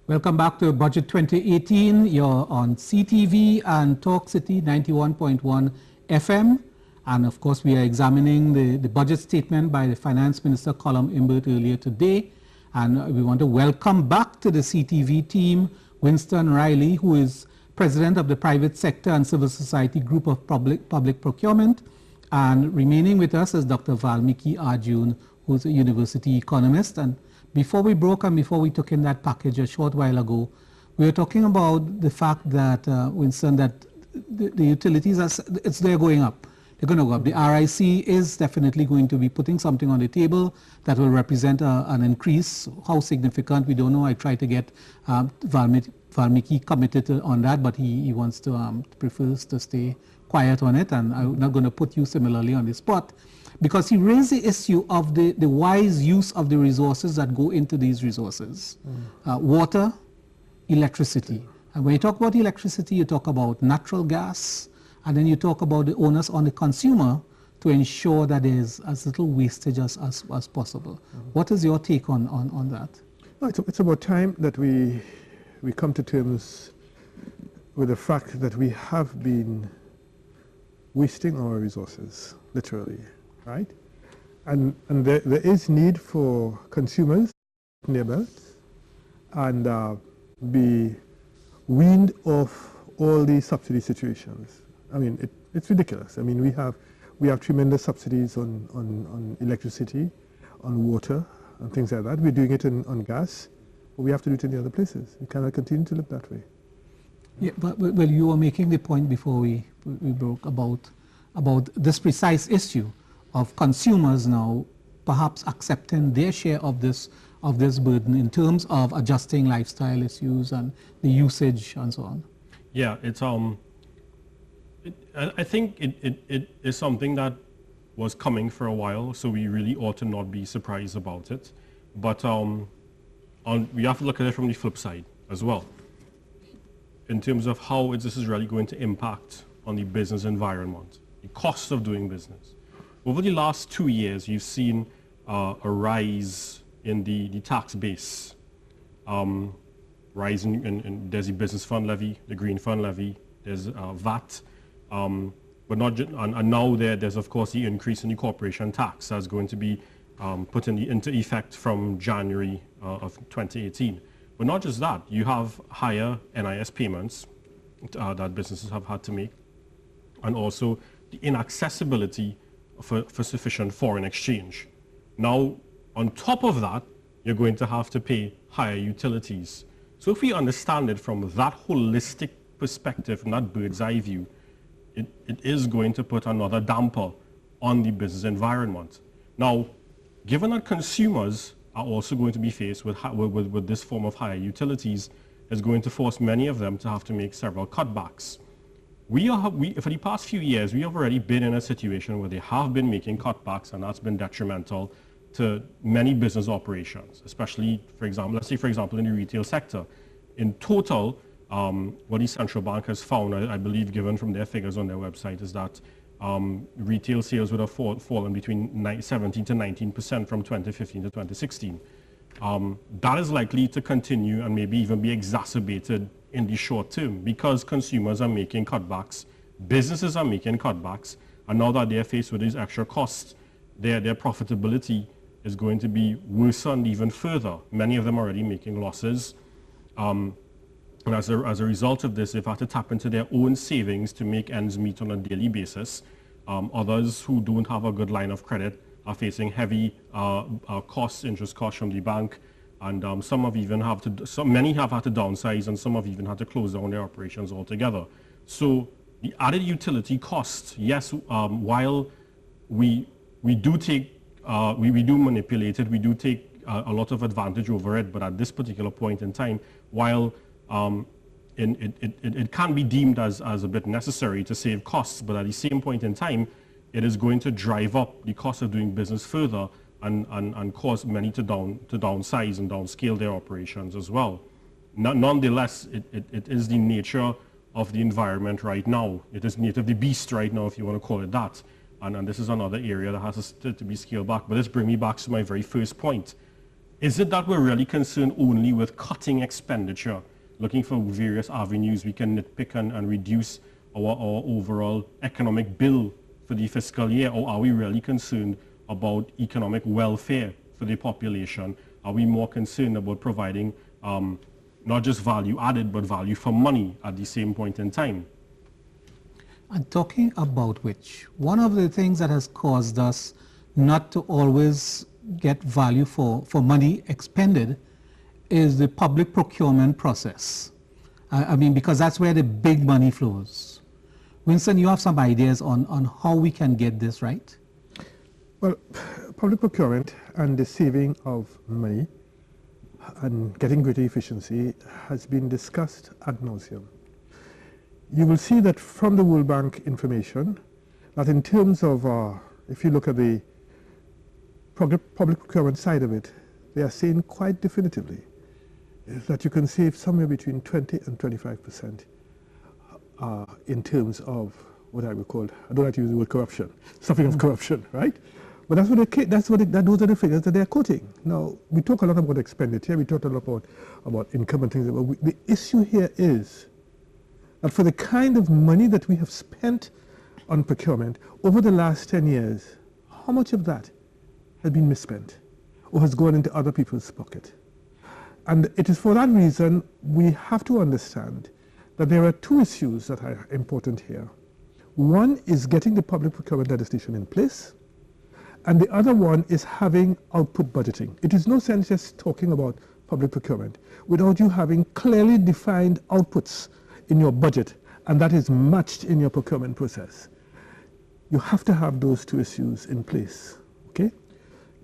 A: Welcome back to Budget 2018. You're on CTV and Talk City 91.1 FM. And of course, we are examining the budget statement by the Finance Minister, Colum Imbert, earlier today. And we want to welcome back to the CTV team Winston Riley, who is President of the Private Sector and Civil Society Group of Public Procurement. And remaining with us is Dr. Valmikki Arjoon, who's a university economist. And before we broke and before we took in that package a short while ago, we were talking about the fact that, Winston, that the utilities, they're going up. They're going to go up. The RIC is definitely going to be putting something on the table that will represent an increase. How significant, we don't know. I tried to get Valmikki committed on that, but he wants to, prefers to stay quiet on it, and I'm not going to put you similarly on the spot, because he raised the issue of the wise use of the resources that go into these resources. Water, electricity. And when you talk about electricity, you talk about natural gas, and then you talk about the onus on the consumer to ensure that there's as little wastage as possible. What is your take on that?
L: No, it's about time that we come to terms with the fact that we have been wasting our resources, literally, right? And there is need for consumers in their belts and be weaned off all these subsidy situations. I mean, it's ridiculous. I mean, we have tremendous subsidies on electricity, on water, and things like that. We're doing it on gas, but we have to do it in the other places. We cannot continue to live that way.
A: Yeah, but well, you were making the point before we broke about this precise issue of consumers now perhaps accepting their share of this burden in terms of adjusting lifestyle issues and the usage and so on.
H: Yeah, it's I think it is something that was coming for a while, so we really ought to not be surprised about it. But we have to look at it from the flip side as well, in terms of how this is really going to impact on the business environment, the cost of doing business. Over the last 2 years, you've seen a rise in the tax base, rising, and there's the business fund levy, the green fund levy, there's VAT, but not just, and now there's of course the increase in the corporation tax that's going to be put into effect from January of 2018. But not just that, you have higher NIS payments that businesses have had to make, and also the inaccessibility for sufficient foreign exchange. Now, on top of that, you're going to have to pay higher utilities. So if we understand it from that holistic perspective, from that bird's eye view, it is going to put another damper on the business environment. Now, given that consumers are also going to be faced with this form of higher utilities, it's going to force many of them to have to make several cutbacks. For the past few years, we have already been in a situation where they have been making cutbacks, and that's been detrimental to many business operations, especially, for example, let's say, for example, in the retail sector. In total, what the central bank has found, I believe, given from their figures on their website, is that retail sales would have fallen between 17 to 19% from 2015 to 2016. That is likely to continue and maybe even be exacerbated in the short term because consumers are making cutbacks, businesses are making cutbacks, and now that they're faced with these extra costs, their profitability is going to be worsened even further. Many of them are already making losses. And as a result of this, they've had to tap into their own savings to make ends meet on a daily basis. Others who don't have a good line of credit are facing heavy interest costs from the bank, and many have had to downsize, and some have even had to close down their operations altogether. So the added utility cost, yes, while we do manipulate it, we do take a lot of advantage over it, but at this particular point in time, while it can be deemed as a bit necessary to save costs, but at the same point in time, it is going to drive up the cost of doing business further and cause many to downsize and downscale their operations as well. Nonetheless, it is the nature of the environment right now. It is nature of the beast right now, if you want to call it that. And this is another area that has to be scaled back. But this brings me back to my very first point. Is it that we're really concerned only with cutting expenditure, looking for various avenues we can nitpick and reduce our overall economic bill for the fiscal year? Or are we really concerned about economic welfare for the population? Are we more concerned about providing not just value added, but value for money at the same point in time?
A: And talking about which, one of the things that has caused us not to always get value for money expended is the public procurement process. I mean, because that's where the big money flows. Winston, you have some ideas on how we can get this right?
L: Well, public procurement and the saving of money and getting greater efficiency has been discussed ad nauseum. You will see that from the World Bank information that in terms of, if you look at the public procurement side of it, they are saying quite definitively that you can save somewhere between 20 and 25% in terms of what I would call, I don't like to use the word corruption, stuffing of corruption, right? But those are the figures that they're quoting. Now, we talk a lot about expenditure, we talk a lot about income and things, but the issue here is that for the kind of money that we have spent on procurement over the last 10 years, how much of that has been misspent or has gone into other people's pocket? And it is for that reason we have to understand that there are two issues that are important here. One is getting the public procurement legislation in place, and the other one is having output budgeting. It is no sense just talking about public procurement without you having clearly defined outputs in your budget, and that is matched in your procurement process. You have to have those two issues in place, okay?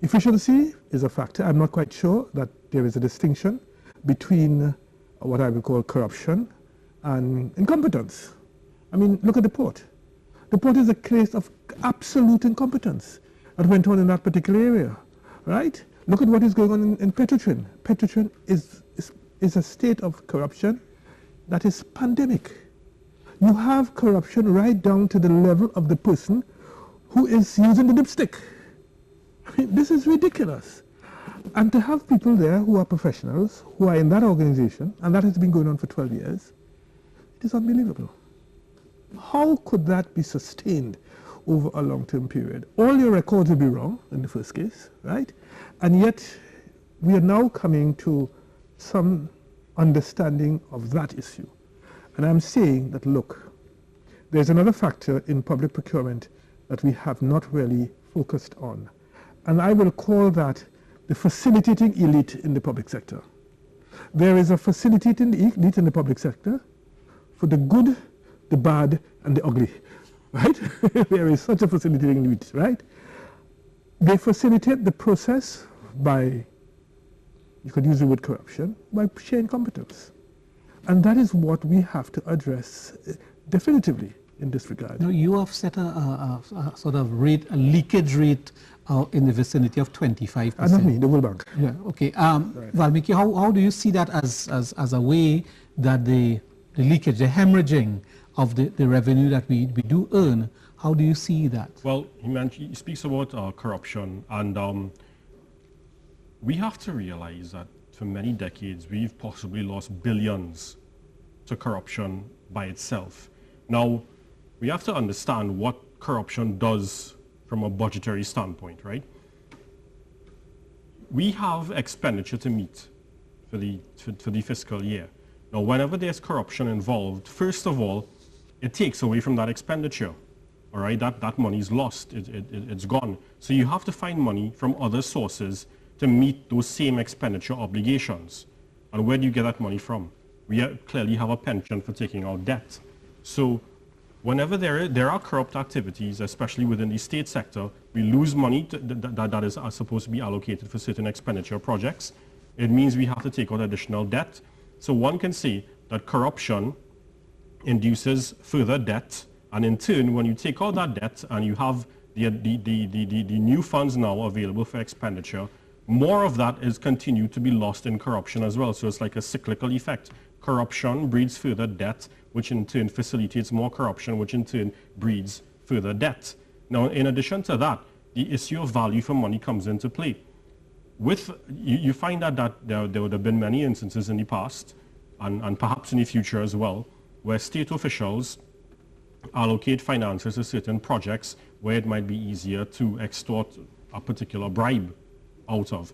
L: Efficiency is a factor. I'm not quite sure that there is a distinction between what I would call corruption and incompetence. I mean, look at the port. The port is a case of absolute incompetence that went on in that particular area, right? Look at what is going on in Petrotrin. Petrotrin is a state of corruption that is pandemic. You have corruption right down to the level of the person who is using the dipstick. I mean, this is ridiculous. And to have people there who are professionals, who are in that organization, and that has been going on for 12 years, it is unbelievable. How could that be sustained over a long-term period? All your records will be wrong in the first case, right? And yet, we are now coming to some understanding of that issue. And I'm saying that, look, there's another factor in public procurement that we have not really focused on. And I will call that the facilitating elite in the public sector. There is a facilitating elite in the public sector for the good, the bad, and the ugly, right? There is such a facilitating elite, right? They facilitate the process by, you could use the word corruption, by sheer incompetence. And that is what we have to address definitively in this regard.
A: Now, you have set a sort of rate, a leakage rate in the vicinity of 25%.
L: Not me, the World Bank.
A: Yeah, okay.
L: Right.
A: Valmikki, how do you see that as a way that the leakage, the hemorrhaging of the revenue that we do earn, how do you see that?
H: Well, he speaks about corruption, and we have to realize that for many decades, we've possibly lost billions to corruption by itself. Now, we have to understand what corruption does from a budgetary standpoint, right? We have expenditure to meet for the fiscal year. Now, whenever there's corruption involved, first of all, it takes away from that expenditure. All right, that money is lost, it's gone. So you have to find money from other sources to meet those same expenditure obligations. And where do you get that money from? We clearly have a penchant for taking out debt. So whenever there are corrupt activities, especially within the state sector, we lose money that is supposed to be allocated for certain expenditure projects. It means we have to take out additional debt. So one can say that corruption induces further debt, and in turn, when you take out that debt and you have the new funds now available for expenditure, more of that is continued to be lost in corruption as well. So it's like a cyclical effect. Corruption breeds further debt, which in turn facilitates more corruption, which in turn breeds further debt. Now, in addition to that, the issue of value for money comes into play. You find that there would have been many instances in the past, and perhaps in the future as well, where state officials allocate finances to certain projects where it might be easier to extort a particular bribe out of.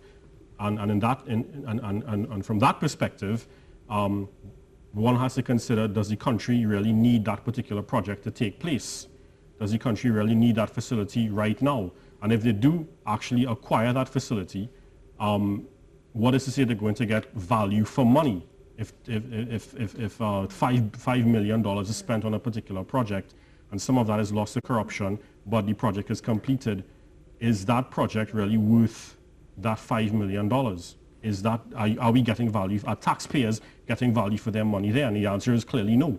H: And from that perspective, one has to consider, does the country really need that particular project to take place? Does the country really need that facility right now? And if they do actually acquire that facility, what is to say they're going to get value for money? If $5 million is spent on a particular project and some of that is lost to corruption, but the project is completed, is that project really worth that $5 million? Is that, are we getting value, are taxpayers getting value for their money there? And the answer is clearly no.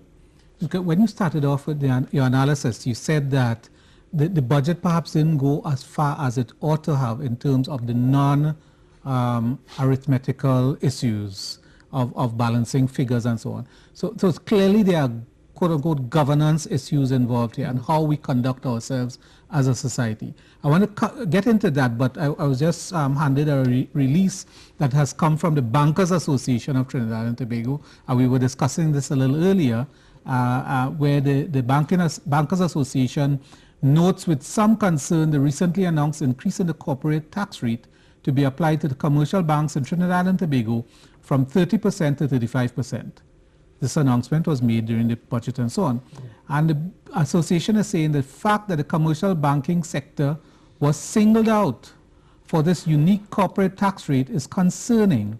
A: When you started off with your analysis, you said that the budget perhaps didn't go as far as it ought to have in terms of the non-arithmetical issues of balancing figures and so on. So clearly there are quote-unquote governance issues involved here and how we conduct ourselves as a society. I want to get into that, but I was just handed a release that has come from the Bankers Association of Trinidad and Tobago, and we were discussing this a little earlier, where the Bankers Association notes with some concern the recently announced increase in the corporate tax rate to be applied to the commercial banks in Trinidad and Tobago from 30% to 35%. This announcement was made during the budget and so on. And the association is saying the fact that the commercial banking sector was singled out for this unique corporate tax rate is concerning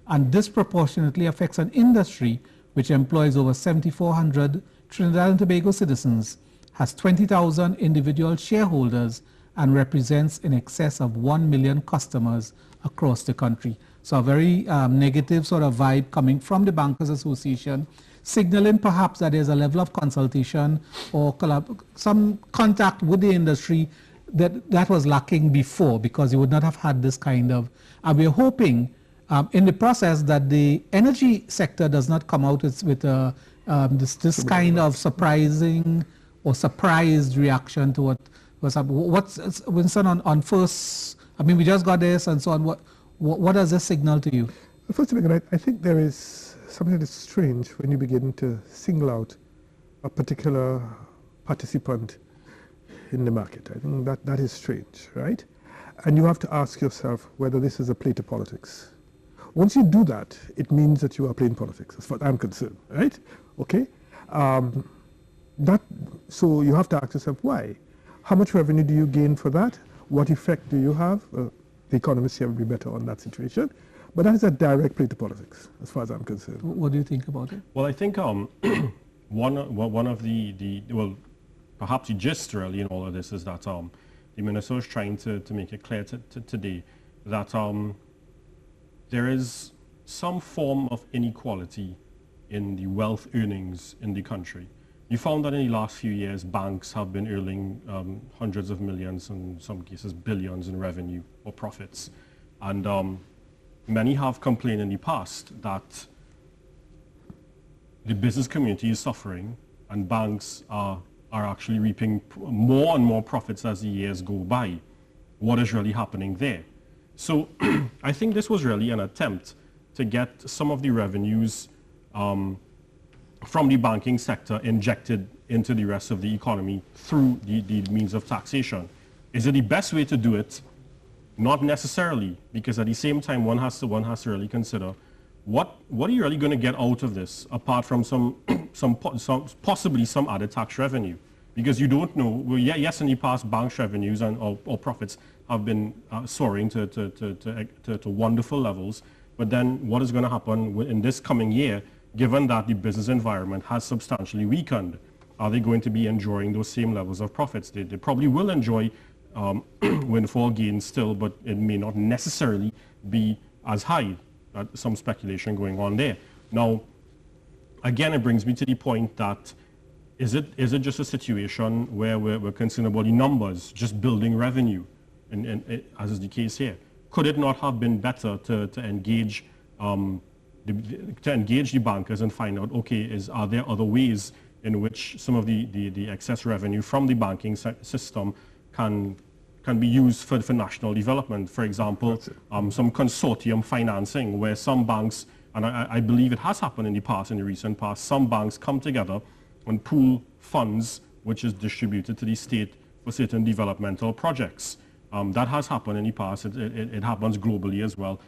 A: and disproportionately affects an industry which employs over 7,400 Trinidad and Tobago citizens, has 20,000 individual shareholders, and represents in excess of 1 million customers across the country. So a very negative sort of vibe coming from the Bankers Association, signaling perhaps that there's a level of consultation or some contact with the industry that was lacking before, because you would not have had this kind of, and we're hoping in the process that the energy sector does not come out with this kind of surprising or surprised reaction to what's happening. What's Winston on first? I mean, we just got this and so on. What does this signal to you?
L: First of all, I think there is something that is strange when you begin to single out a particular participant in the market. I think that is strange, right? And you have to ask yourself whether this is a play to politics. Once you do that, it means that you are playing politics, as far as I'm concerned, right? Okay? So you have to ask yourself why. How much revenue do you gain for that? What effect do you have? The economists here will be better on that situation. But that is a direct play to politics, as far as I'm concerned.
A: What do you think about it?
H: Well, I think one of the perhaps the gist really in all of this is that the minister is trying to make it clear today that there is some form of inequality in the wealth earnings in the country. You found that in the last few years, banks have been earning hundreds of millions, in some cases billions in revenue or profits. And many have complained in the past that the business community is suffering and banks are actually reaping more and more profits as the years go by. What is really happening there? So I think this was really an attempt to get some of the revenues from the banking sector injected into the rest of the economy through the means of taxation. Is it the best way to do it? Not necessarily, because at the same time one has to really consider what are you really going to get out of this apart from possibly some added tax revenue, because you don't know. Well, yes, in the past banks revenues or profits have been soaring to wonderful levels, but then what is going to happen in this coming year? Given that the business environment has substantially weakened, are they going to be enjoying those same levels of profits? They probably will enjoy windfall gains still, but it may not necessarily be as high. Some speculation going on there. Now, again, it brings me to the point that is it just a situation where we're concerned about the numbers, just building revenue, and as is the case here? Could it not have been better to engage the bankers and find out, okay, are there other ways in which some of the excess revenue from the banking system can be used for national development? For example, some consortium financing where some banks, and I believe it has happened in the recent past, some banks come together and pool funds which is distributed to the state for certain developmental projects. That has happened in the past. It happens globally as well.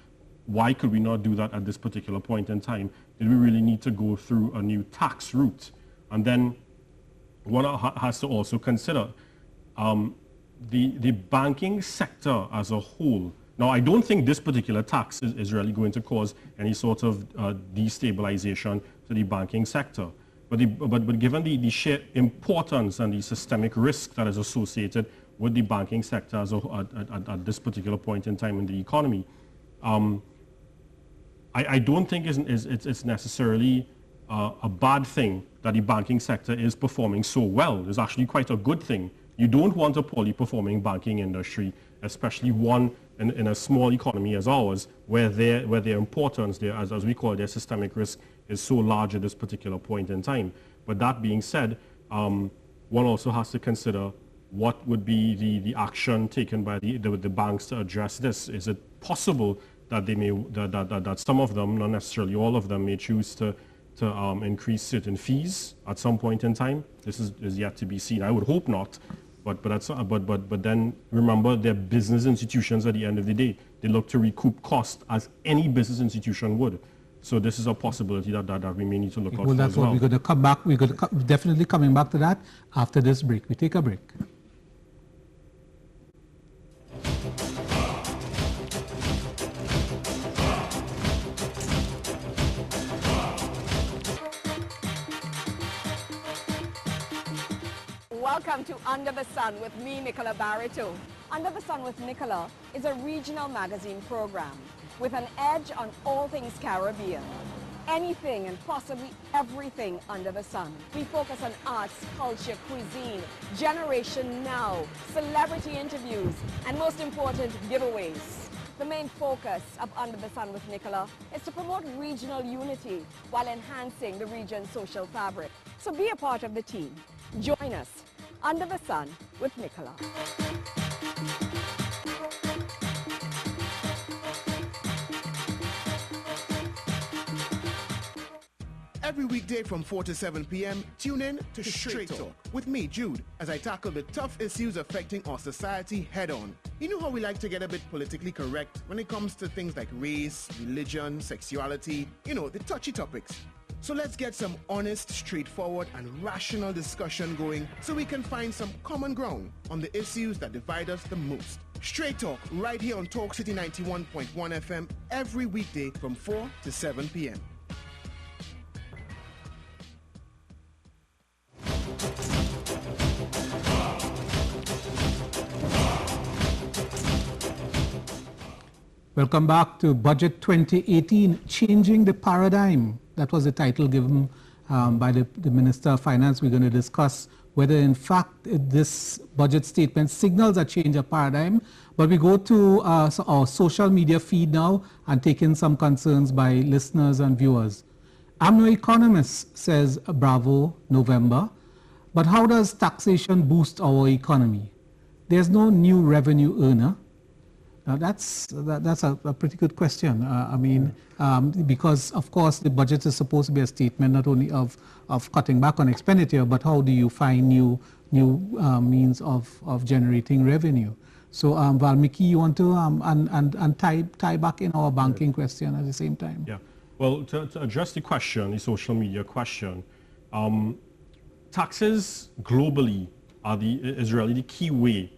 H: why could we not do that at this particular point in time? Did we really need to go through a new tax route? And then one has to also consider the banking sector as a whole. Now, I don't think this particular tax is really going to cause any sort of destabilization to the banking sector. But given the sheer importance and the systemic risk that is associated with the banking sector at this particular point in time in the economy, I don't think it's necessarily a bad thing that the banking sector is performing so well. It's actually quite a good thing. You don't want a poorly performing banking industry, especially one in a small economy as ours, where their importance, as we call it, their systemic risk, is so large at this particular point in time. But that being said, one also has to consider what would be the action taken by the banks to address this. Is it possible that they may that some of them, not necessarily all of them, may choose to increase certain fees at some point in time? This is yet to be seen. I would hope not. But then remember, they're business institutions at the end of the day. They look to recoup cost as any business institution would. So this is a possibility that we may need to look out for
A: that's
H: as well.
A: What we're going to come back. We're going to definitely coming back to that after this break. We take a break.
M: Welcome to Under the Sun with me, Nicola Barreto. Under the Sun with Nicola is a regional magazine program with an edge on all things Caribbean. Anything and possibly everything under the sun. We focus on arts, culture, cuisine, Generation Now, celebrity interviews, and most important, giveaways. The main focus of Under the Sun with Nicola is to promote regional unity while enhancing the region's social fabric. So be a part of the team. Join us, Under the Sun with Nicola.
F: Every weekday from 4 to 7 p.m., tune in to Straight Talk with me, Jude, as I tackle the tough issues affecting our society head-on. You know how we like to get a bit politically correct when it comes to things like race, religion, sexuality, the touchy topics. So let's get some honest, straightforward, and rational discussion going so we can find some common ground on the issues that divide us the most. Straight Talk, right here on Talk City 91.1 FM, every weekday from 4 to 7 p.m.
A: Welcome back to Budget 2018, Changing the Paradigm. That was the title given by the Minister of Finance. We're going to discuss whether, in fact, this budget statement signals a change of paradigm. But we go to our social media feed now and take in some concerns by listeners and viewers. I'm no economist, says Bravo November. But how does taxation boost our economy? There's no new revenue earner. Now that's a pretty good question. Because of course the budget is supposed to be a statement not only of cutting back on expenditure, but how do you find new means of generating revenue? So Valmikki, you want to and tie back in our banking question at the same time?
H: Yeah. Well, to address the question, the social media question, taxes globally is really the key way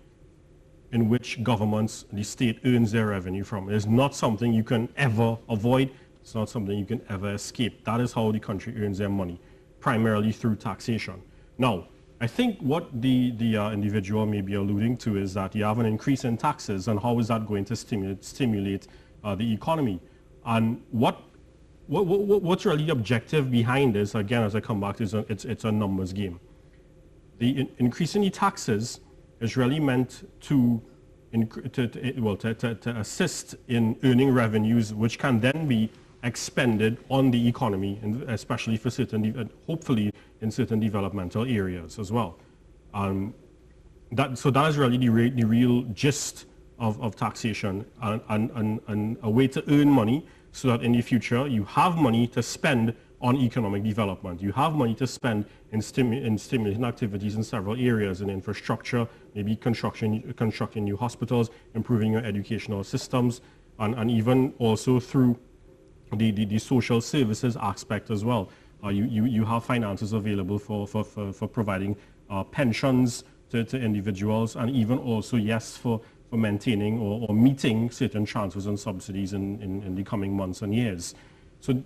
H: in which governments, the state, earns their revenue from. It's not something you can ever avoid. It's not something you can ever escape. That is how the country earns their money, primarily through taxation. Now, I think what the individual may be alluding to is that you have an increase in taxes, and how is that going to stimulate the economy? And what's really the objective behind this, again, as I come back, it's a numbers game. The increase in the taxes is really meant to assist in earning revenues, which can then be expended on the economy, and especially for certain, hopefully in certain developmental areas as well. So that is really the real gist of taxation, and a way to earn money so that in the future you have money to spend on economic development. You have money to spend in stimulating activities in several areas, in infrastructure, maybe constructing new hospitals, improving your educational systems, and even also through the social services aspect as well. You have finances available for providing pensions to individuals, and even also, yes, for maintaining or meeting certain transfers and subsidies in the coming months and years. So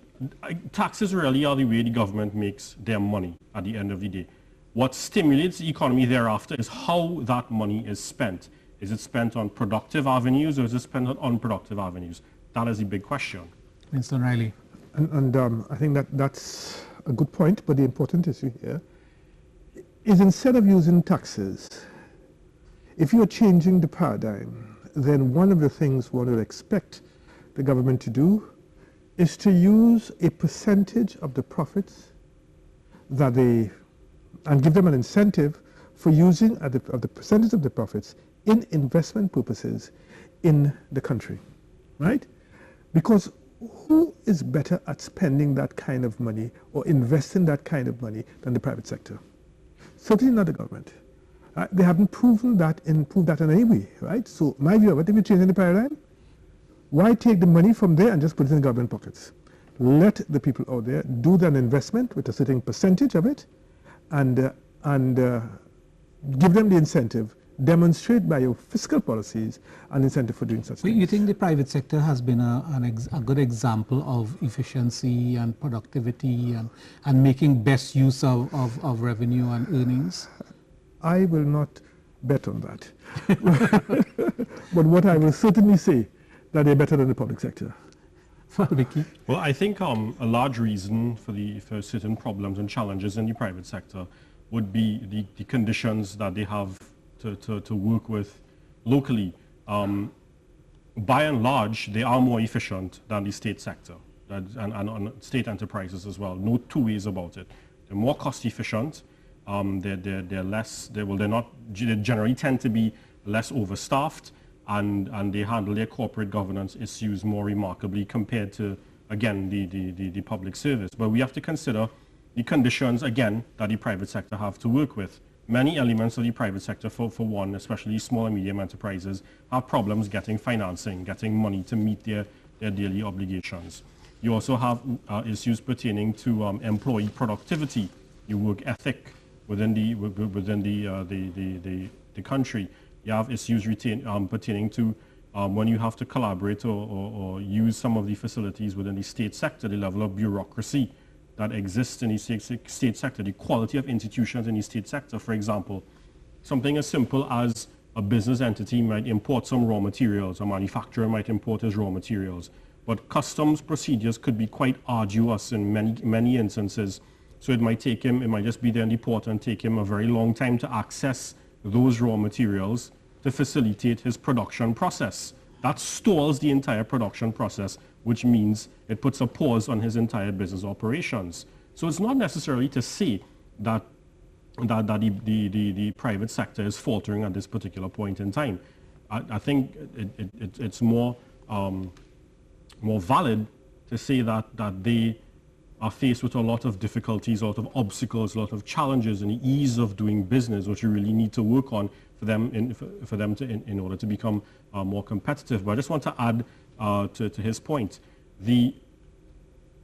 H: taxes really are the way the government makes their money at the end of the day. What stimulates the economy thereafter is how that money is spent. Is it spent on productive avenues, or is it spent on unproductive avenues? That is the big question.
A: Winston Riley.
L: And I think that's a good point, but the important issue here is, instead of using taxes, if you're changing the paradigm, then one of the things one would expect the government to do is to use a percentage of the profits that they, and give them an incentive for using of the percentage of the profits in investment purposes in the country, right? Because who is better at spending that kind of money or investing that kind of money than the private sector? Certainly not the government. They haven't proved that in any way, right? So my view of it, if you're changing the paradigm, why take the money from there and just put it in government pockets? Let the people out there do an investment with a certain percentage of it, and give them the incentive. Demonstrate by your fiscal policies an incentive for doing such things.
A: You think the private sector has been a good example of efficiency and productivity and making best use of revenue and earnings?
L: I will not bet on that. But what I will certainly say, that they're better than the public sector.
A: Valmikki.
H: Well, I think a large reason for certain problems and challenges in the private sector would be the conditions that they have to work with locally. By and large, they are more efficient than the state sector and state enterprises as well. No two ways about it. They're more cost efficient. They're less. They generally tend to be less overstaffed, and they handle their corporate governance issues more remarkably compared to, again, the public service. But we have to consider the conditions, again, that the private sector have to work with. Many elements of the private sector, for one, especially small and medium enterprises, have problems getting financing, getting money to meet their daily obligations. You also have issues pertaining to employee productivity, your work ethic within the country. You have issues pertaining to when you have to collaborate or use some of the facilities within the state sector, the level of bureaucracy that exists in the state sector, the quality of institutions in the state sector. For example, something as simple as a business entity might import some raw materials, a manufacturer might import his raw materials, but customs procedures could be quite arduous in many instances. So it might just be there in the port and take him a very long time to access those raw materials to facilitate his production process. That stalls the entire production process, which means it puts a pause on his entire business operations. So it's not necessarily to say that the private sector is faltering at this particular point in time. I think it's more valid to say that they are faced with a lot of difficulties, a lot of obstacles, a lot of challenges in the ease of doing business, which you really need to work on for them in order to become more competitive. But I just want to add to his point,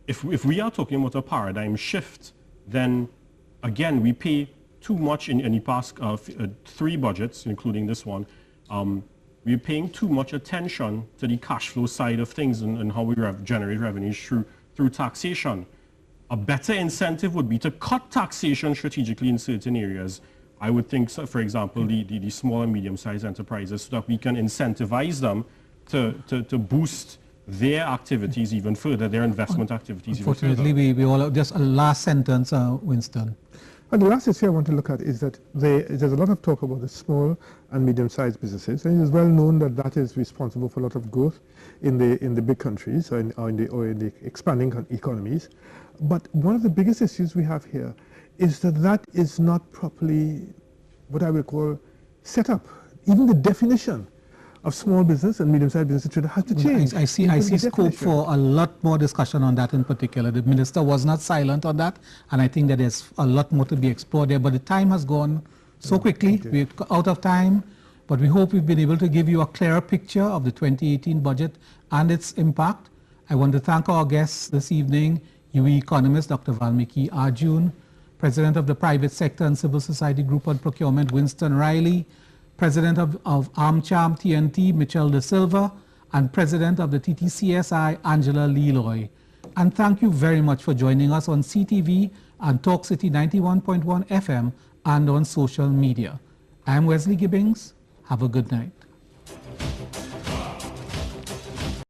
H: if we are talking about a paradigm shift, then again we pay too much in the past 3 budgets, including this one. We're paying too much attention to the cash flow side of things and how we generate revenues through taxation. A better incentive would be to cut taxation strategically in certain areas. I would think, so, for example, the small and medium-sized enterprises, so that we can incentivize them to boost their activities even further, their investment activities even further.
A: Unfortunately, we all, just a last sentence, Winston.
L: And the last issue I want to look at is that there's a lot of talk about the small and medium-sized businesses, and it is well known that that is responsible for a lot of growth in the big countries or in the expanding economies. But one of the biggest issues we have here is that is not properly, what I would call, set up. Even the definition of small business and medium-sized business has to change.
A: I see scope for a lot more discussion on that in particular. The minister was not silent on that, and I think that there's a lot more to be explored there. But the time has gone so quickly. We're out of time, but we hope we've been able to give you a clearer picture of the 2018 budget and its impact. I want to thank our guests this evening, UE Economist Dr. Valmikki Arjoon, President of the Private Sector and Civil Society Group on Procurement, Winston Riley, President of AMCHAM TNT, Michelle De Silva, and President of the TTCSI, Angela Leroy. And thank you very much for joining us on CTV and Talk City 91.1 FM and on social media. I'm Wesley Gibbings. Have a good night.